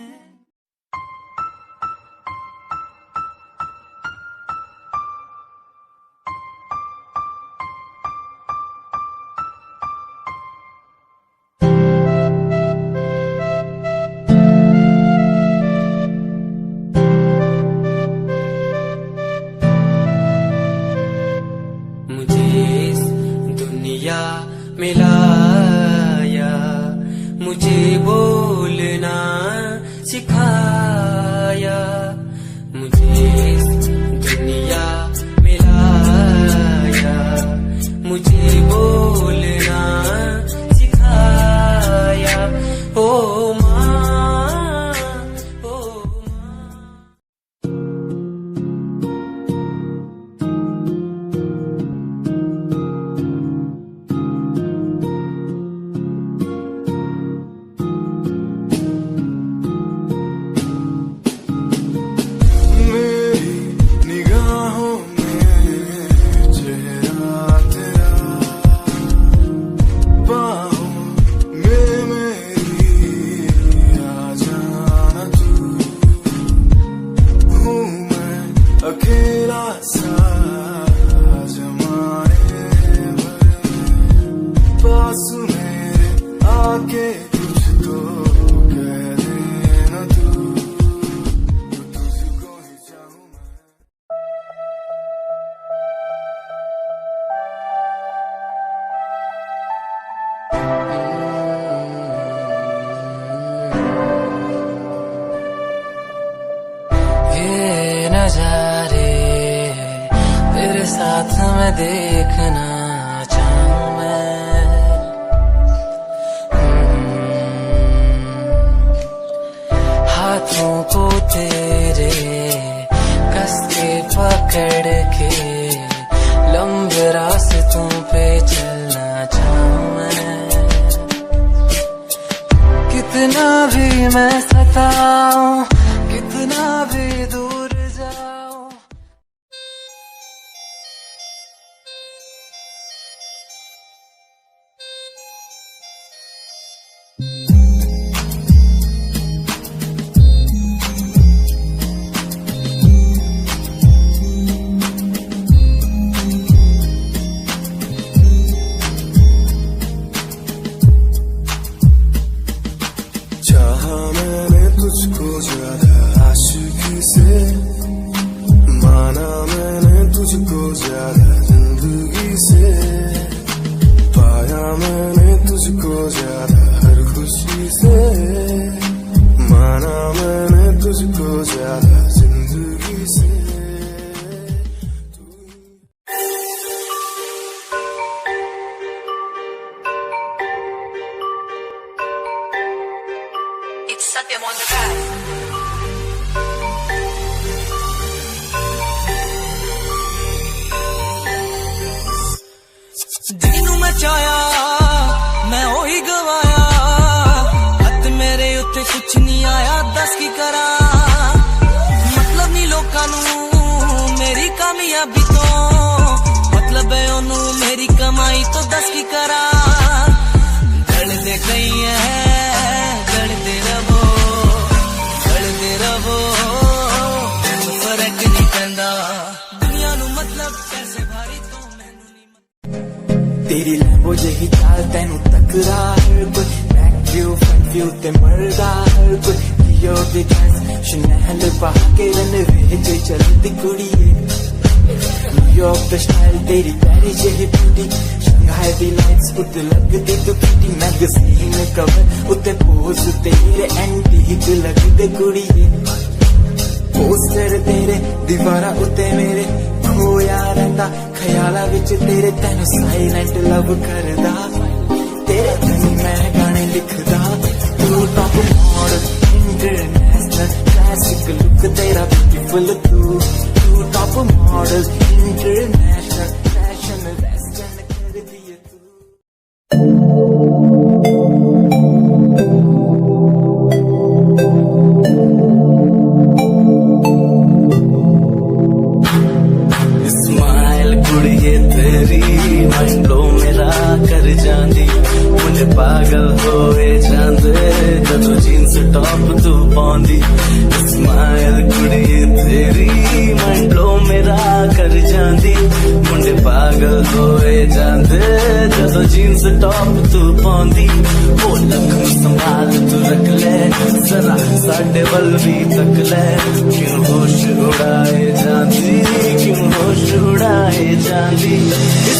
मिलाया, मुझे बोलना सिखाया। मुझे दुनिया मिलाया, मुझे बोलना सिखाया। ओ माँ, ओ माँ। दिलासा जमाने भर पास मेरे आके कुछ तो कह देना तू तुझको ही चाहूं मैं। ये नजारे तेरे साथ मैं देखना चाहूं मैं। हाथों को तेरे कस के पकड़ के लंबे रास्तों पे चलना चाहूं मैं। कितना भी मैं सताऊं, कितना भी दूर जाऊं, चाहा मैंने तुझको ज्यादा आशिकी से, माना मैंने तुझको ज्यादा जिंदगी से, पाया मैंने तुझको ज्यादा हर खुशी से, माना मैंने तुझको ज्यादा जिंदगी से। It's Satyam on the track. ਜਿਹਨੂੰ ਮੈਂ ਚਾਹਿਆ ਮੈਂ ਉਹੀ ਗਵਾਇਆ, ਹੱਥ ਮੇਰੇ ਉੱਤੇ ਕੁਛ ਨਹੀਂ ਆਇਆ, ਦੱਸ ਕੀ ਕਰਾਂ। ਮਤਲਬ ਨਹੀਂ ਲੋਕਾਂ ਨੂੰ ਮੇਰੀ ਕਾਮਯਾਬੀ ਤੋਂ, ਮਤਲਬ ਹੈ ਉਹਨੂੰ ਮੇਰੀ ਕਮਾਈ ਤੋਂ, ਦੱਸ ਕੀ ਕਰਾਂ। ਗੜਦੇ ਗਈ ਹੈ ਗੜਦੇ ਰਵੋ, ਗੜਦੇ ਰਵੋ, ਮੈਨੂੰ ਫਰਕ ਨਹੀਂ ਪੈਂਦਾ। ਦੁਨੀਆ ਨੂੰ ਮਤਲਬ ਪੈਸੇ ਭਾਰੀ ਤੋਂ ਮੈਨੂੰ ਨਹੀਂ। तेरी लैम्बो जही चाल तेनू तकरा हर कोई, बैक व्यू फ्रंट व्यू ते मरदा हर कोई। लियो दी ड्रेस शनेल पा के रनवे ते चलदी कुड़िए, न्यूयॉर्क दा स्टाइल तेरी प्यारी जही ब्यूटी, शंघाई दी लाइट्स उत्ते लगदी तू प्रीटी, मैगज़ीन कवर उत्ते पोज तेरे एंटीक लगदे कुड़िए। पोस्टर तेरे दीवारा उत्ते मेरे खोया रहिंदा, ख्याला विच तेरे तैनू साइलेंट लव करदा, तेरे ताईं मैं गाने लिखदा। तू top model international classic look तेरा ब्यूटीफुल, तू top model international fashion western कर दिए तू। कुड़िए तेरी माइंड ब्लो मेरा कर जांदी, मुझे पागल होए जांदे जदों जीन्स टॉप तू पाउंदी। स्माइल कुड़िए तेरी माइंड ब्लो मेरा कर जांदी, मुझे पागल होए जांदे जदों जीन्स टॉप तू पाउंदी। ओ लख संभाल तू रख ले जरा साडे वल भी तक ले, क्यों होश उड़ाए जांदी, क्यों होश उड़ाए जांदी।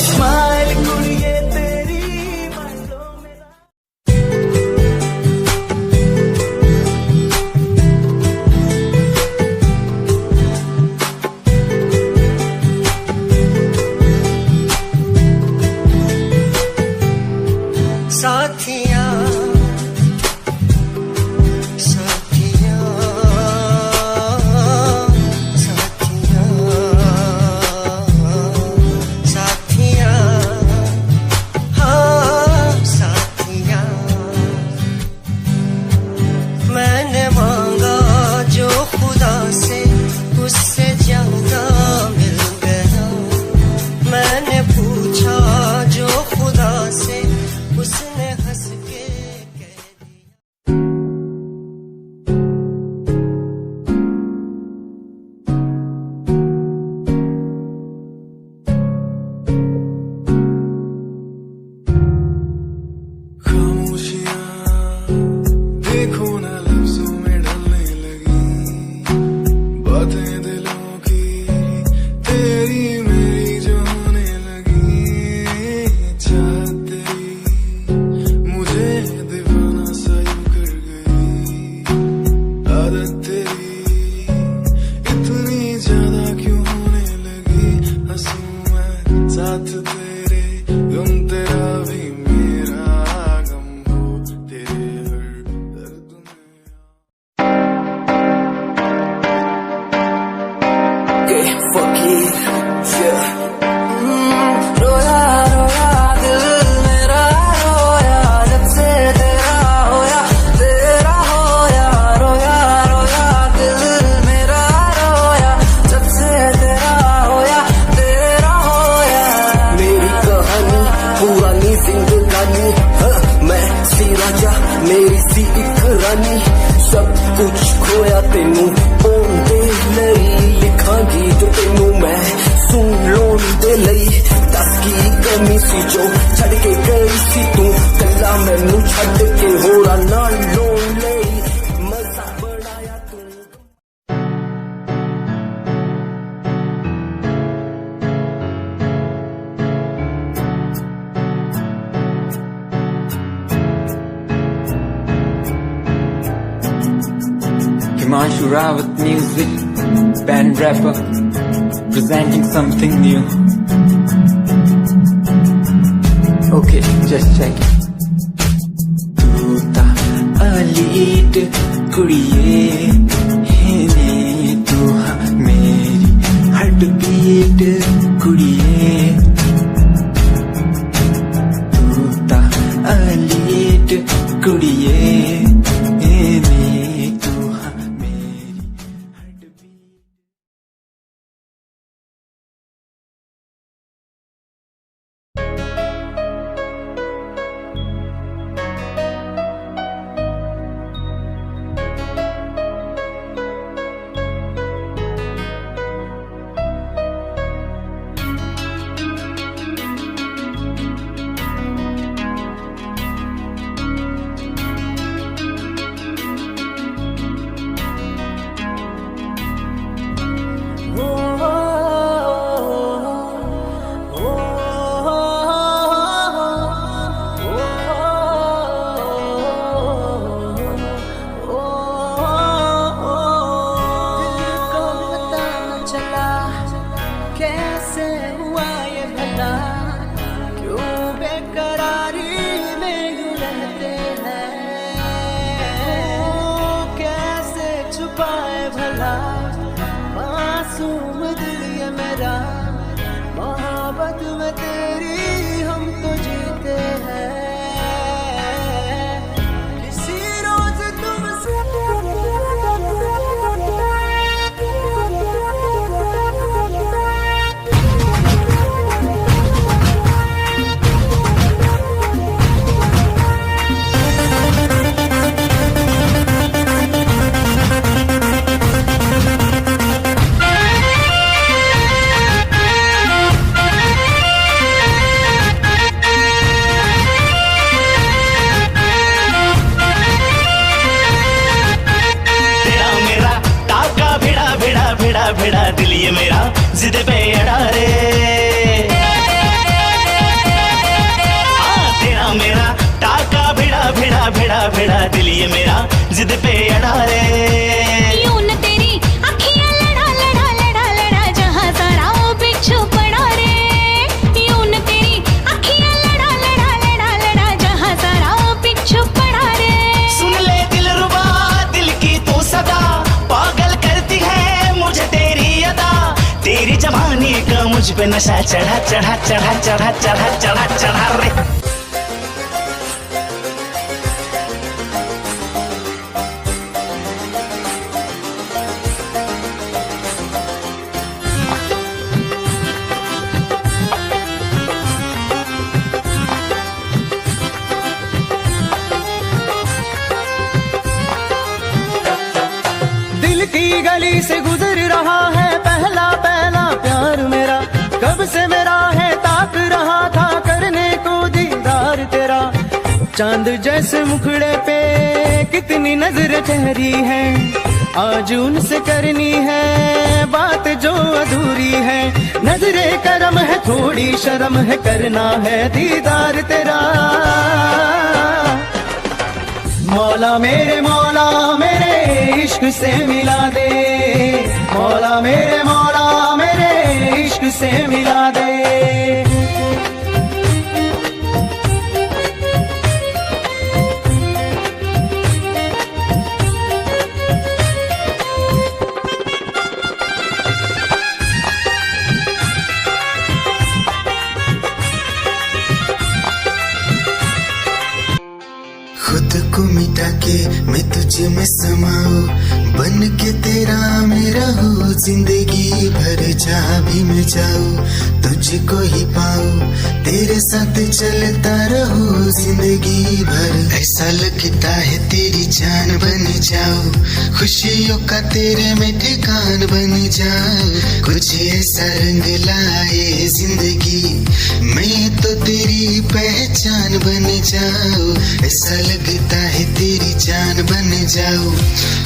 स्माइल कुड़िए तेरी माइंड ब्लो मेरा। साथिया साथिया साथिया साथ तेरे गम तेरा भी मेरा गम हो तेरे हर दर्द में fuck it, yeah. रोया रोया दिल मेरा रोया जब से तेरा होया रोया रोया दिल मेरा रोया जब से तेरा होया मेरी कहानी पुरानी जिंदगानी मैं सी राजा मेरी सी एक रानी सब कुछ खोया तेनू पाउंदे लई लिखा गीत तेनू मैं सुन लोन दे लई दस की कमी सी जो छड़ के गई सी तू कल्ला मैनू छड़ के होरा ना लोन लई मजा बनाया तू Himanshu Rawat music, band rapper, presenting something new. Okay, just check it. तू ता अलीट कुड़िए हिने तू हाँ मेरी हार्ट बीट कुड़िए तू ता अलीट कुड़िए हिने तू हाँ मेरी हार्ट बीट कैसे हुआ ये भला क्यों बेकरारी में यूं रहते हैं कैसे छुपाए भला मासूम दिल ये मेरा मोहब्बत में तेरी हम तो जीते हैं किसी रोज तुमसे भिड़ा दिल ये मेरा जिद पे अड़ा रे तेरा मेरा टाका भिड़ा भिड़ा भिड़ा भिड़ा दिल ये मेरा जिद पे अड़ा रे यूं न तेरी अखियां लड़ा लड़ा लड़ा लड़ा जहां सारा बिच्छू पड़ा रे यूं न तेरी अखियां लड़ा लड़ा लड़ा लड़ा जहां सारा बिच्छू पड़ा रे सुन ले दिल रुबा दिल की तू सदा पागल करती है मुझे तेरी अदा तेरी जवानी का मुझ पे नशा चढ़ा चढ़ा चढ़ा चढ़ा चढ़ा चढ़ा चढ़ा रे दिल की गली से गुजर रहा है पहला पहला प्यार मेरा कब से मेरा है ताक रहा था करने को दीदार तेरा चांद जैसे मुखड़े पे कितनी नजर ठहरी है आज उनसे करनी है बात जो अधूरी है नजरे करम है थोड़ी शर्म है करना है दीदार तेरा मौला मेरे इश्क से मिला दे मौला मेरे इश्क से मिला दे तुझ में समाऊं, बन के तेरा मैं रहूं, जिंदगी भर जहाँ भी मैं जाऊं तुझको ही पाऊं, तेरे साथ चलता रहूं जिंदगी भर। ऐसा लगता है तेरी जान बन जाऊं, खुशियों का तेरे में ठिकान बन जाऊं, कुछ ऐसा रंग लाए जिंदगी मैं तो तेरी पहचान बन जाऊं। ऐसा लगता है तेरी जान बन जाऊं,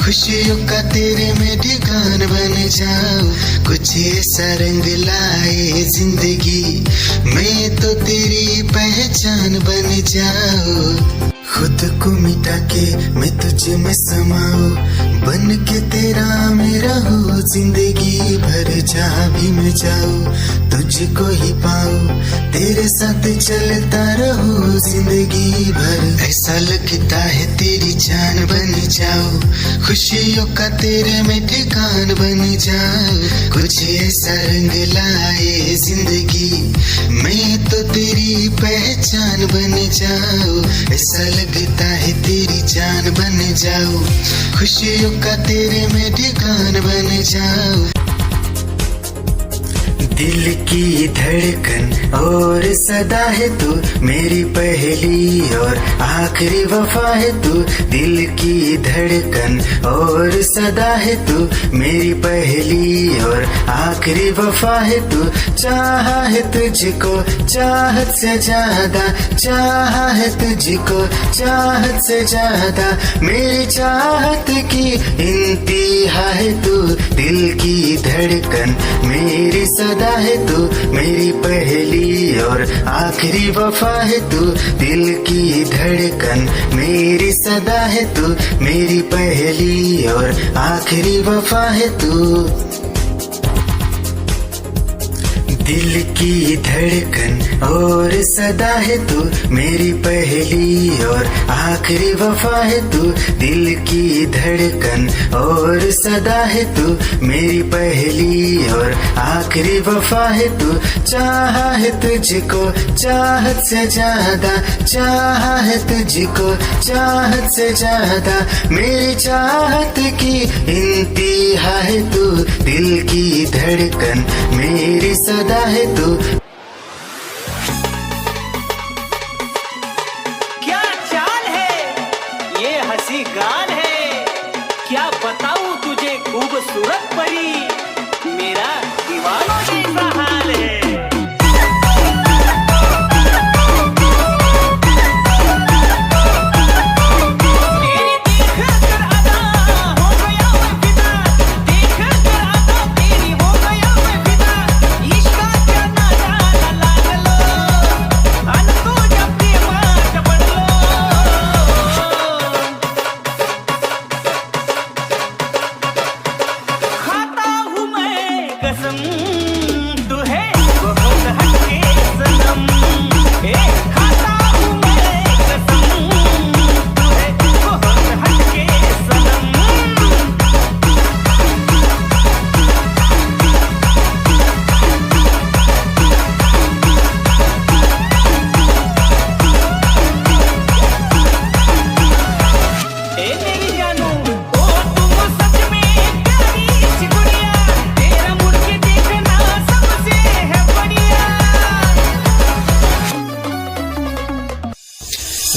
खुशियों का तेरे में ठिकान बन जाऊं, कुछ ऐसा रंग लाए जिंदगी मैं तो तेरी पहचान बन जाऊं। खुद को मिटा के मैं तुझ में समाऊं, बन के तेरा मैं रहूं, जिंदगी भर जहाँ भी मैं जाऊं तुझको ही पाऊं, तेरे साथ चलता रहूं जिंदगी भर। ऐसा लगता है तेरी जान बन जाऊं, खुशियों का तेरे में ठिकान बन जाऊं, कुछ ऐसा रंग लाए जिंदगी मैं तो तेरी पहचान बन जाऊं। ऐसा लगता है तेरी जान बन जाऊं, खुशियों का तेरे में ठिकान बन जाऊं। दिल की धड़कन और सदा है तू, मेरी पहली और आखिरी वफा है तू। दिल की धड़कन और सदा है तू, मेरी पहली और आखिरी वफा है तू। चाहा है तुझको चाहत से ज्यादा, चाहा है तुझको चाहत से ज्यादा, मेरी चाहत की इंतहा है तू। दिल की धड़कन मेरी सदा है तू, मेरी पहली और आखिरी वफा है तू। दिल की धड़कन मेरी सदा है तू, मेरी पहली और आखिरी वफा है तू। दिल की धड़कन और सदा है तू, मेरी पहली और आखिरी वफा है तू। दिल की धड़कन और सदा है तू, मेरी पहली और आखिरी वफा है तू। चाहा है तुझको चाहत से ज्यादा, चाहा है तुझको चाहत से ज्यादा, मेरी चाहत की इंतहा है तू। दिल की धड़कन मेरी सदा है तू। क्या चाल है ये हंसी गाल है, क्या बताऊं तुझे खूबसूरत परी, मेरा दीवानों जैसा हाल है।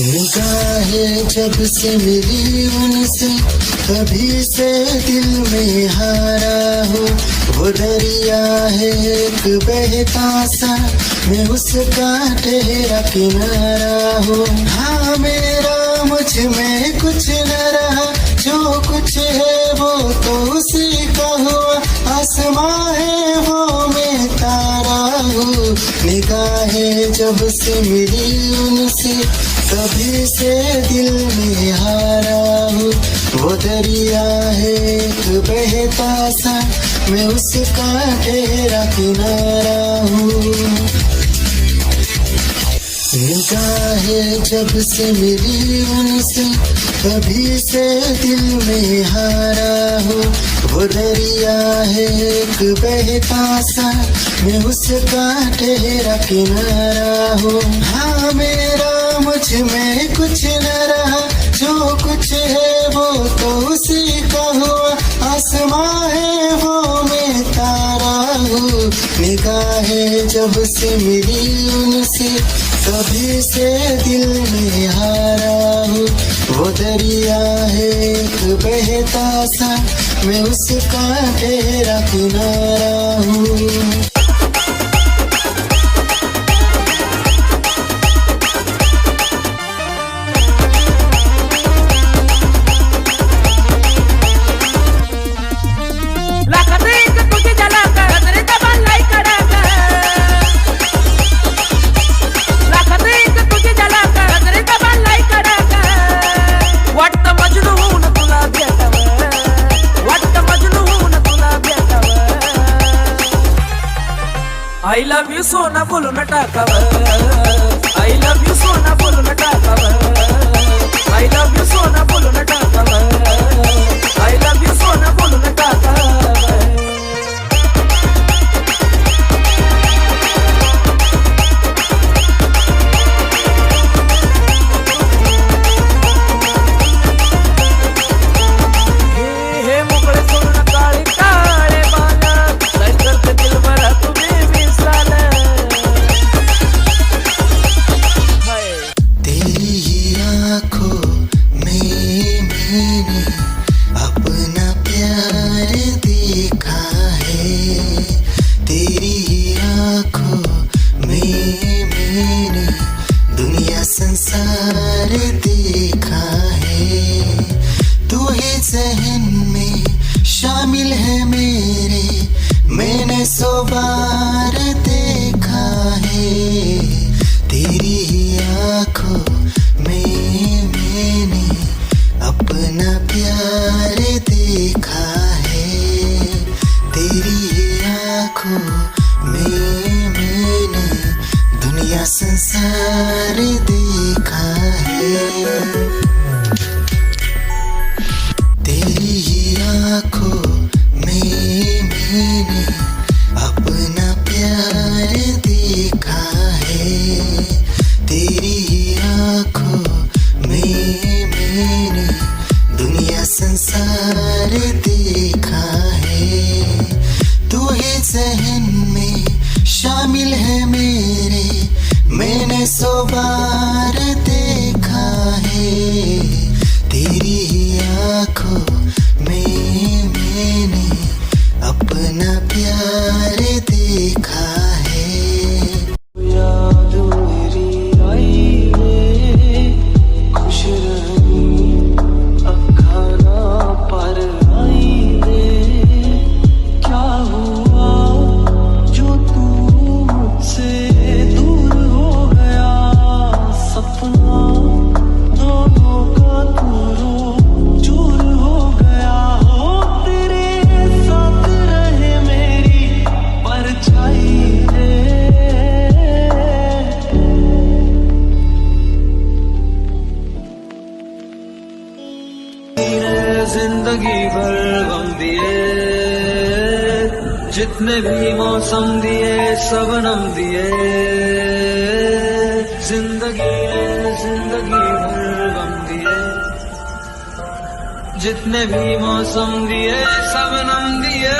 निगाहें जब से मिली उनसे, कभी से दिल में हारा हो। वो दरिया है एक बहता सा, मैं उसका ठहरा किनारा हो। हाँ मेरा मुझ में कुछ न रहा, जो कुछ है वो तो उसी का हुआ। आसमां है वो मैं तारा हूँ। निगाहें जब से मिली उनसे, कभी से दिल में हारा हूँ। वो दरिया है एक बहता सा, मैं उसका ठहरा किनारा हूँ। निगाहें जब से मिली उनसे, कभी से दिल में हारा हूँ। वो दरिया है एक बहता सा, मैं उसका ठहरा किनारा हूँ। हाँ मेरा मुझ में कुछ न रहा, जो कुछ है वो तो उसी का हुआ, आसमां है वो मैं तारा हूँ। निगाहें जब से मिली उनसे तभी से दिल में हारा हूँ। वो दरिया है एक बहता सा, मैं उसका तेरा किनारा हूँ। I love you सोना बोलो न टाकावर, I love you सोना बोलो न टाकावर, I love you सोना बोलो न टाकावर, I love you सोना बोलो न टाकावर। हे मोकळे सोना काळे काळे बाला, काय करते दिल भरा तुम्ही तेरी ही आँखों में मैंने अपना प्यार देखा है। तेरी ही आँखों में मैंने दुनिया संसार देखा है। तू ही ज़हन में शामिल है मेरे, मैंने 100 बार देखा है। तेरी ही आँखों में मैंने अपना प्यार देखा है। तेरी ही आँखों में मैंने दुनिया संसार देखा है। तेरी ही आँखों में मैंने अपना प्यार देखा है। तेरी ही आँखों में मैंने दुनिया संसार देखा है। तू ही ज़हन में शामिल है मेरे, मैंने 100 बार देखा है। तेरी ही आँखों में मैंने अपना प्यार देखा है। याद मेरी आई रे, खुश रही अखा ना पर आई रे। क्या हुआ जो तू मुझसे दूर हो गया, सपना दोनों का दूर चूर हो गया। हो तेरे साथ रहे मेरी परछाई रे। जिंदगी भर गम दिए, जितने भी मौसम दिए सबनम दिए। जिंदगी भर गम दिए, जितने भी मौसम दिए सबनम दिए।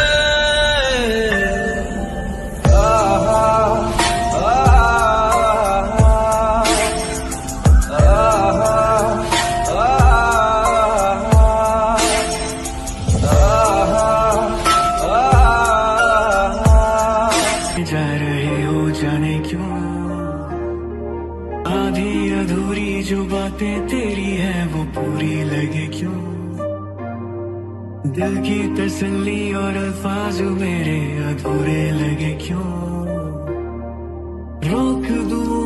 जा रहे हो जाने क्यों, आधी अधूरी जो बातें तेरी है वो पूरी लगे क्यों। दिल की तसल्ली और अल्फाज मेरे अधूरे लगे क्यों। रोक दूं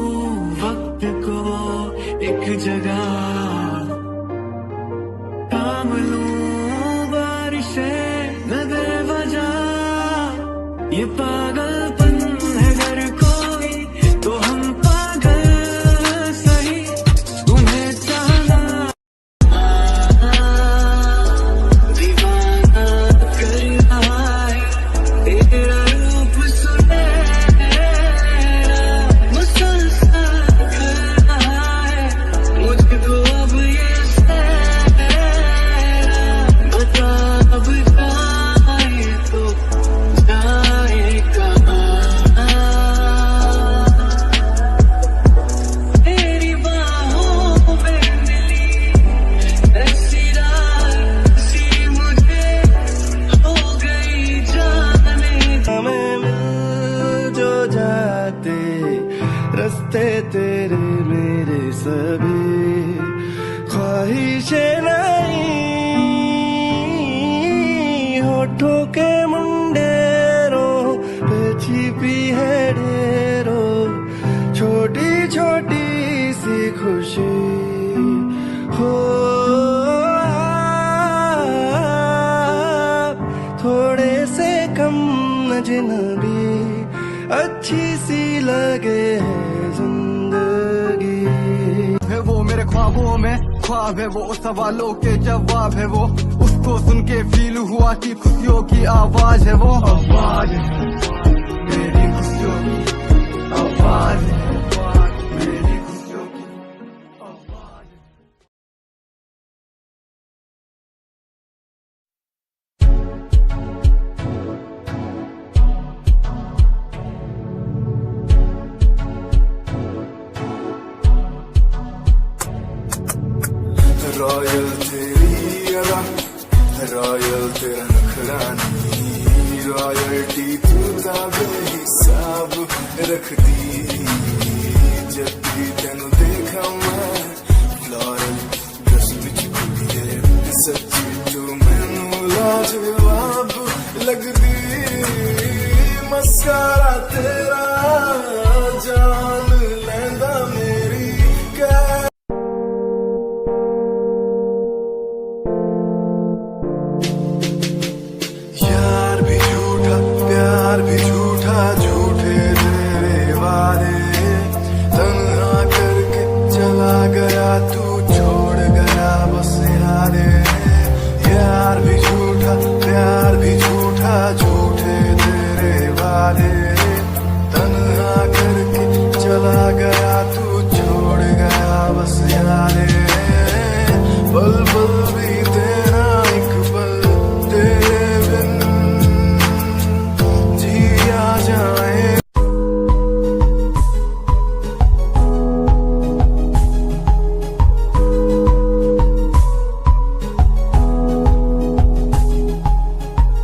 वक्त को एक जगह, थाम लूं बारिशें न बेवजह। ये पागलपन है अगर कोई तो हम पागल सही, तुम्हें चाहना दीवाना करना है। तेरा रूप सुनहरा मुसलसल करना है मुझको अब ये सहरा। रास्ते तेरे मेरे सभी ख्वाहिशें नहीं, होठों के मुंडेरों पे छिपी है ढेरों छोटी छोटी सी खुशी हो। थोड़े से कम अजनबी अच्छी सी लगे है जिंदगी। है वो मेरे ख्वाबों में ख्वाब है, वो सवालों के जवाब है, वो उसको सुन के फील हुआ कि खुशियों की आवाज है, वो आवाज है मेरी खुशियों की आवाज है, मेरी खुशियों की आवाज है। रॉयल तेरी अदा, रॉयल तेरा नखरानी, रॉयल्टी तू बेहिसाब रख दी। जब भी तेनू देखा मैं फ्लोरल ड्रेस विच कुड़िए, सच्ची तू मैनू लाजवाब लगदी। मस्कारा तेरा जान लैंदा मेरी कै। यार भी झूठा प्यार भी झूठा, झूठे तेरे वादे, तन्हा करके चला गया तू, छोड़ गया बस यादें। यार भी झूठा प्यार भी झूठा, झूठे तेरे वादे, तन्हा करके चला गया तू, छोड़ गया बस यादें। पल पल भी तेरा एक पल तेरे बिन जिया जाए।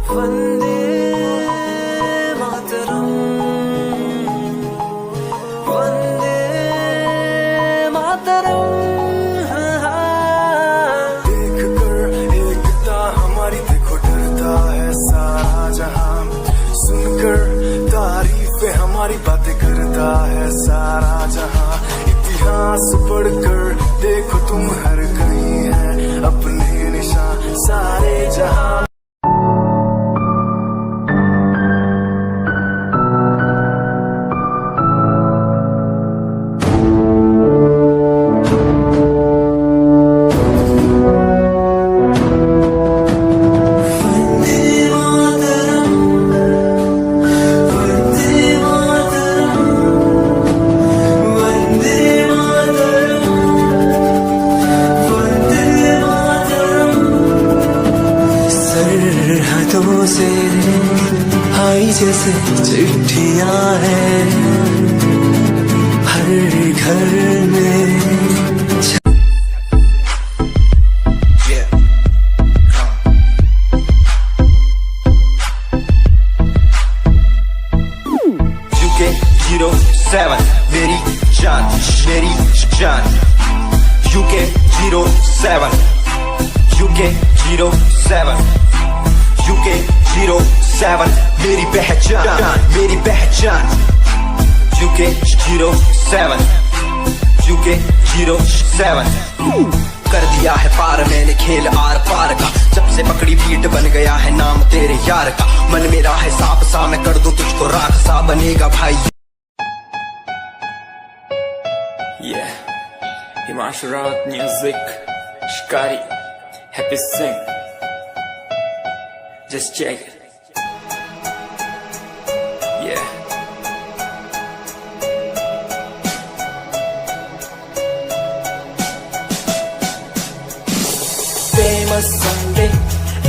वंदे मातरम, वंदे मातरम। देख कर एकता हमारी देखो डरता है सारा जहां, सुनकर तारीफें हमारी बातें करता है सारा जहां। इतिहास पढ़कर देखो तुम हर कहीं है अपने निशान सारे जहां। सरहदों से आई जैसे चिट्ठियां हैं हर घर में। UK 07 मेरी जान, मेरी जान। UK 07 UK 07 UK 07 मेरी पहचान, मेरी पहचान। UK 07 UK 07 कर दिया है पार मैंने खेल आर पार का, जब से पकड़ी बीट बन गया है नाम तेरे यार का। मन मेरा है सांप सा, मैं कर दूं तुझको राख सा, बनेगा भाई। Yeah, Himanshu Rawat music, Shikari, Happy Singh. Just check it. Yeah. Famous someday,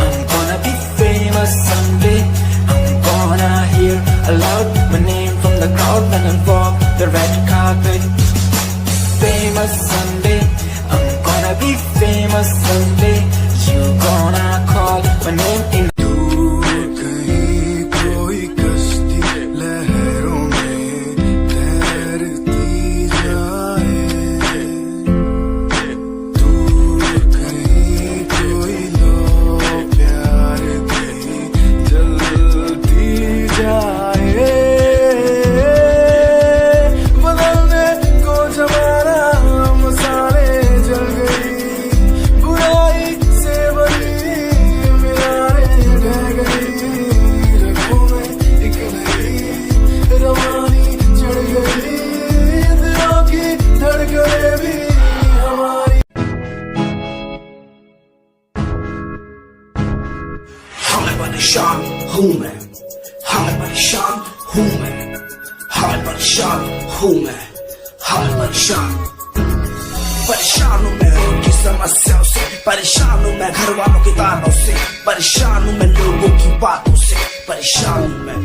I'm gonna be famous someday. I'm gonna hear aloud my name from the crowd when I walk the red carpet. Famous someday, I'm gonna be famous someday. You gonna call my name in. कहीं कोई कश्ती लहरों में तैरती हूँ मैं, हाल परेशान हूँ मैं, हाल परेशान हूँ मैं, हाल परेशान हूँ मैं उनकी समस्याओं से, परेशान हूँ मैं घर वालों के तानों से, परेशान हूँ मैं लोगों की बातों से, परेशान हूँ मैं।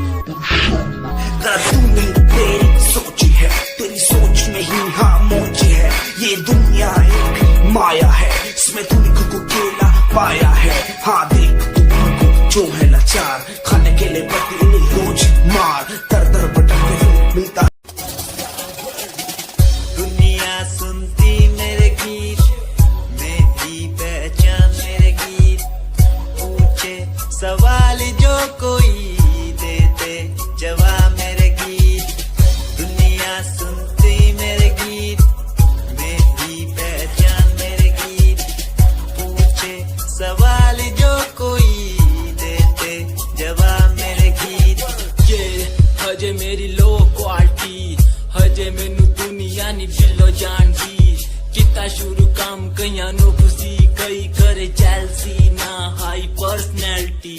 तू नहीं तेरी सोची है, तेरी सोच में ही हाँ मोची है, ये दुनिया एक माया है, इसमें तूने खुद को अकेला पाया है। हाँ देख तू को जो है लाचार, खाने के लिए पति रोज मार, दर दर भटकते फिर मिलता। दुनिया सुनती मेरे गीत, मेरी पहचान मेरे गीत, पूछे सवाल जो कोई देते जवाब मेरे गीत। दुनिया सुनती मेरे गीत, मेरी पहचान मेरे गीत, पूछे सवाल जो कोई देते जवाब मेरे गीत। ये हजे मेरी लो क्वालिटी, हजे मैनू दुनिया नी बिलो जानदी, किता शुरू काम कईयां नु खुशी, कई करे जेलसी ना हाई पर्सनैलिटी।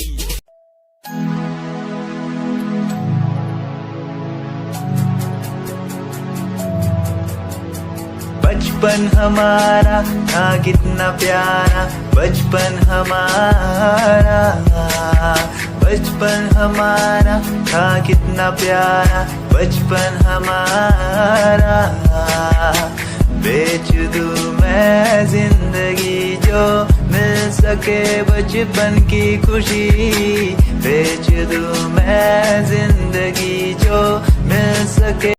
बचपन हमारा था कितना प्यारा, बचपन हमारा, बचपन हमारा था कितना प्यारा, बचपन हमारा। बेच दूं मैं जिंदगी जो मिल सके बचपन की खुशी, बेच दूं मैं जिंदगी जो मिल सके।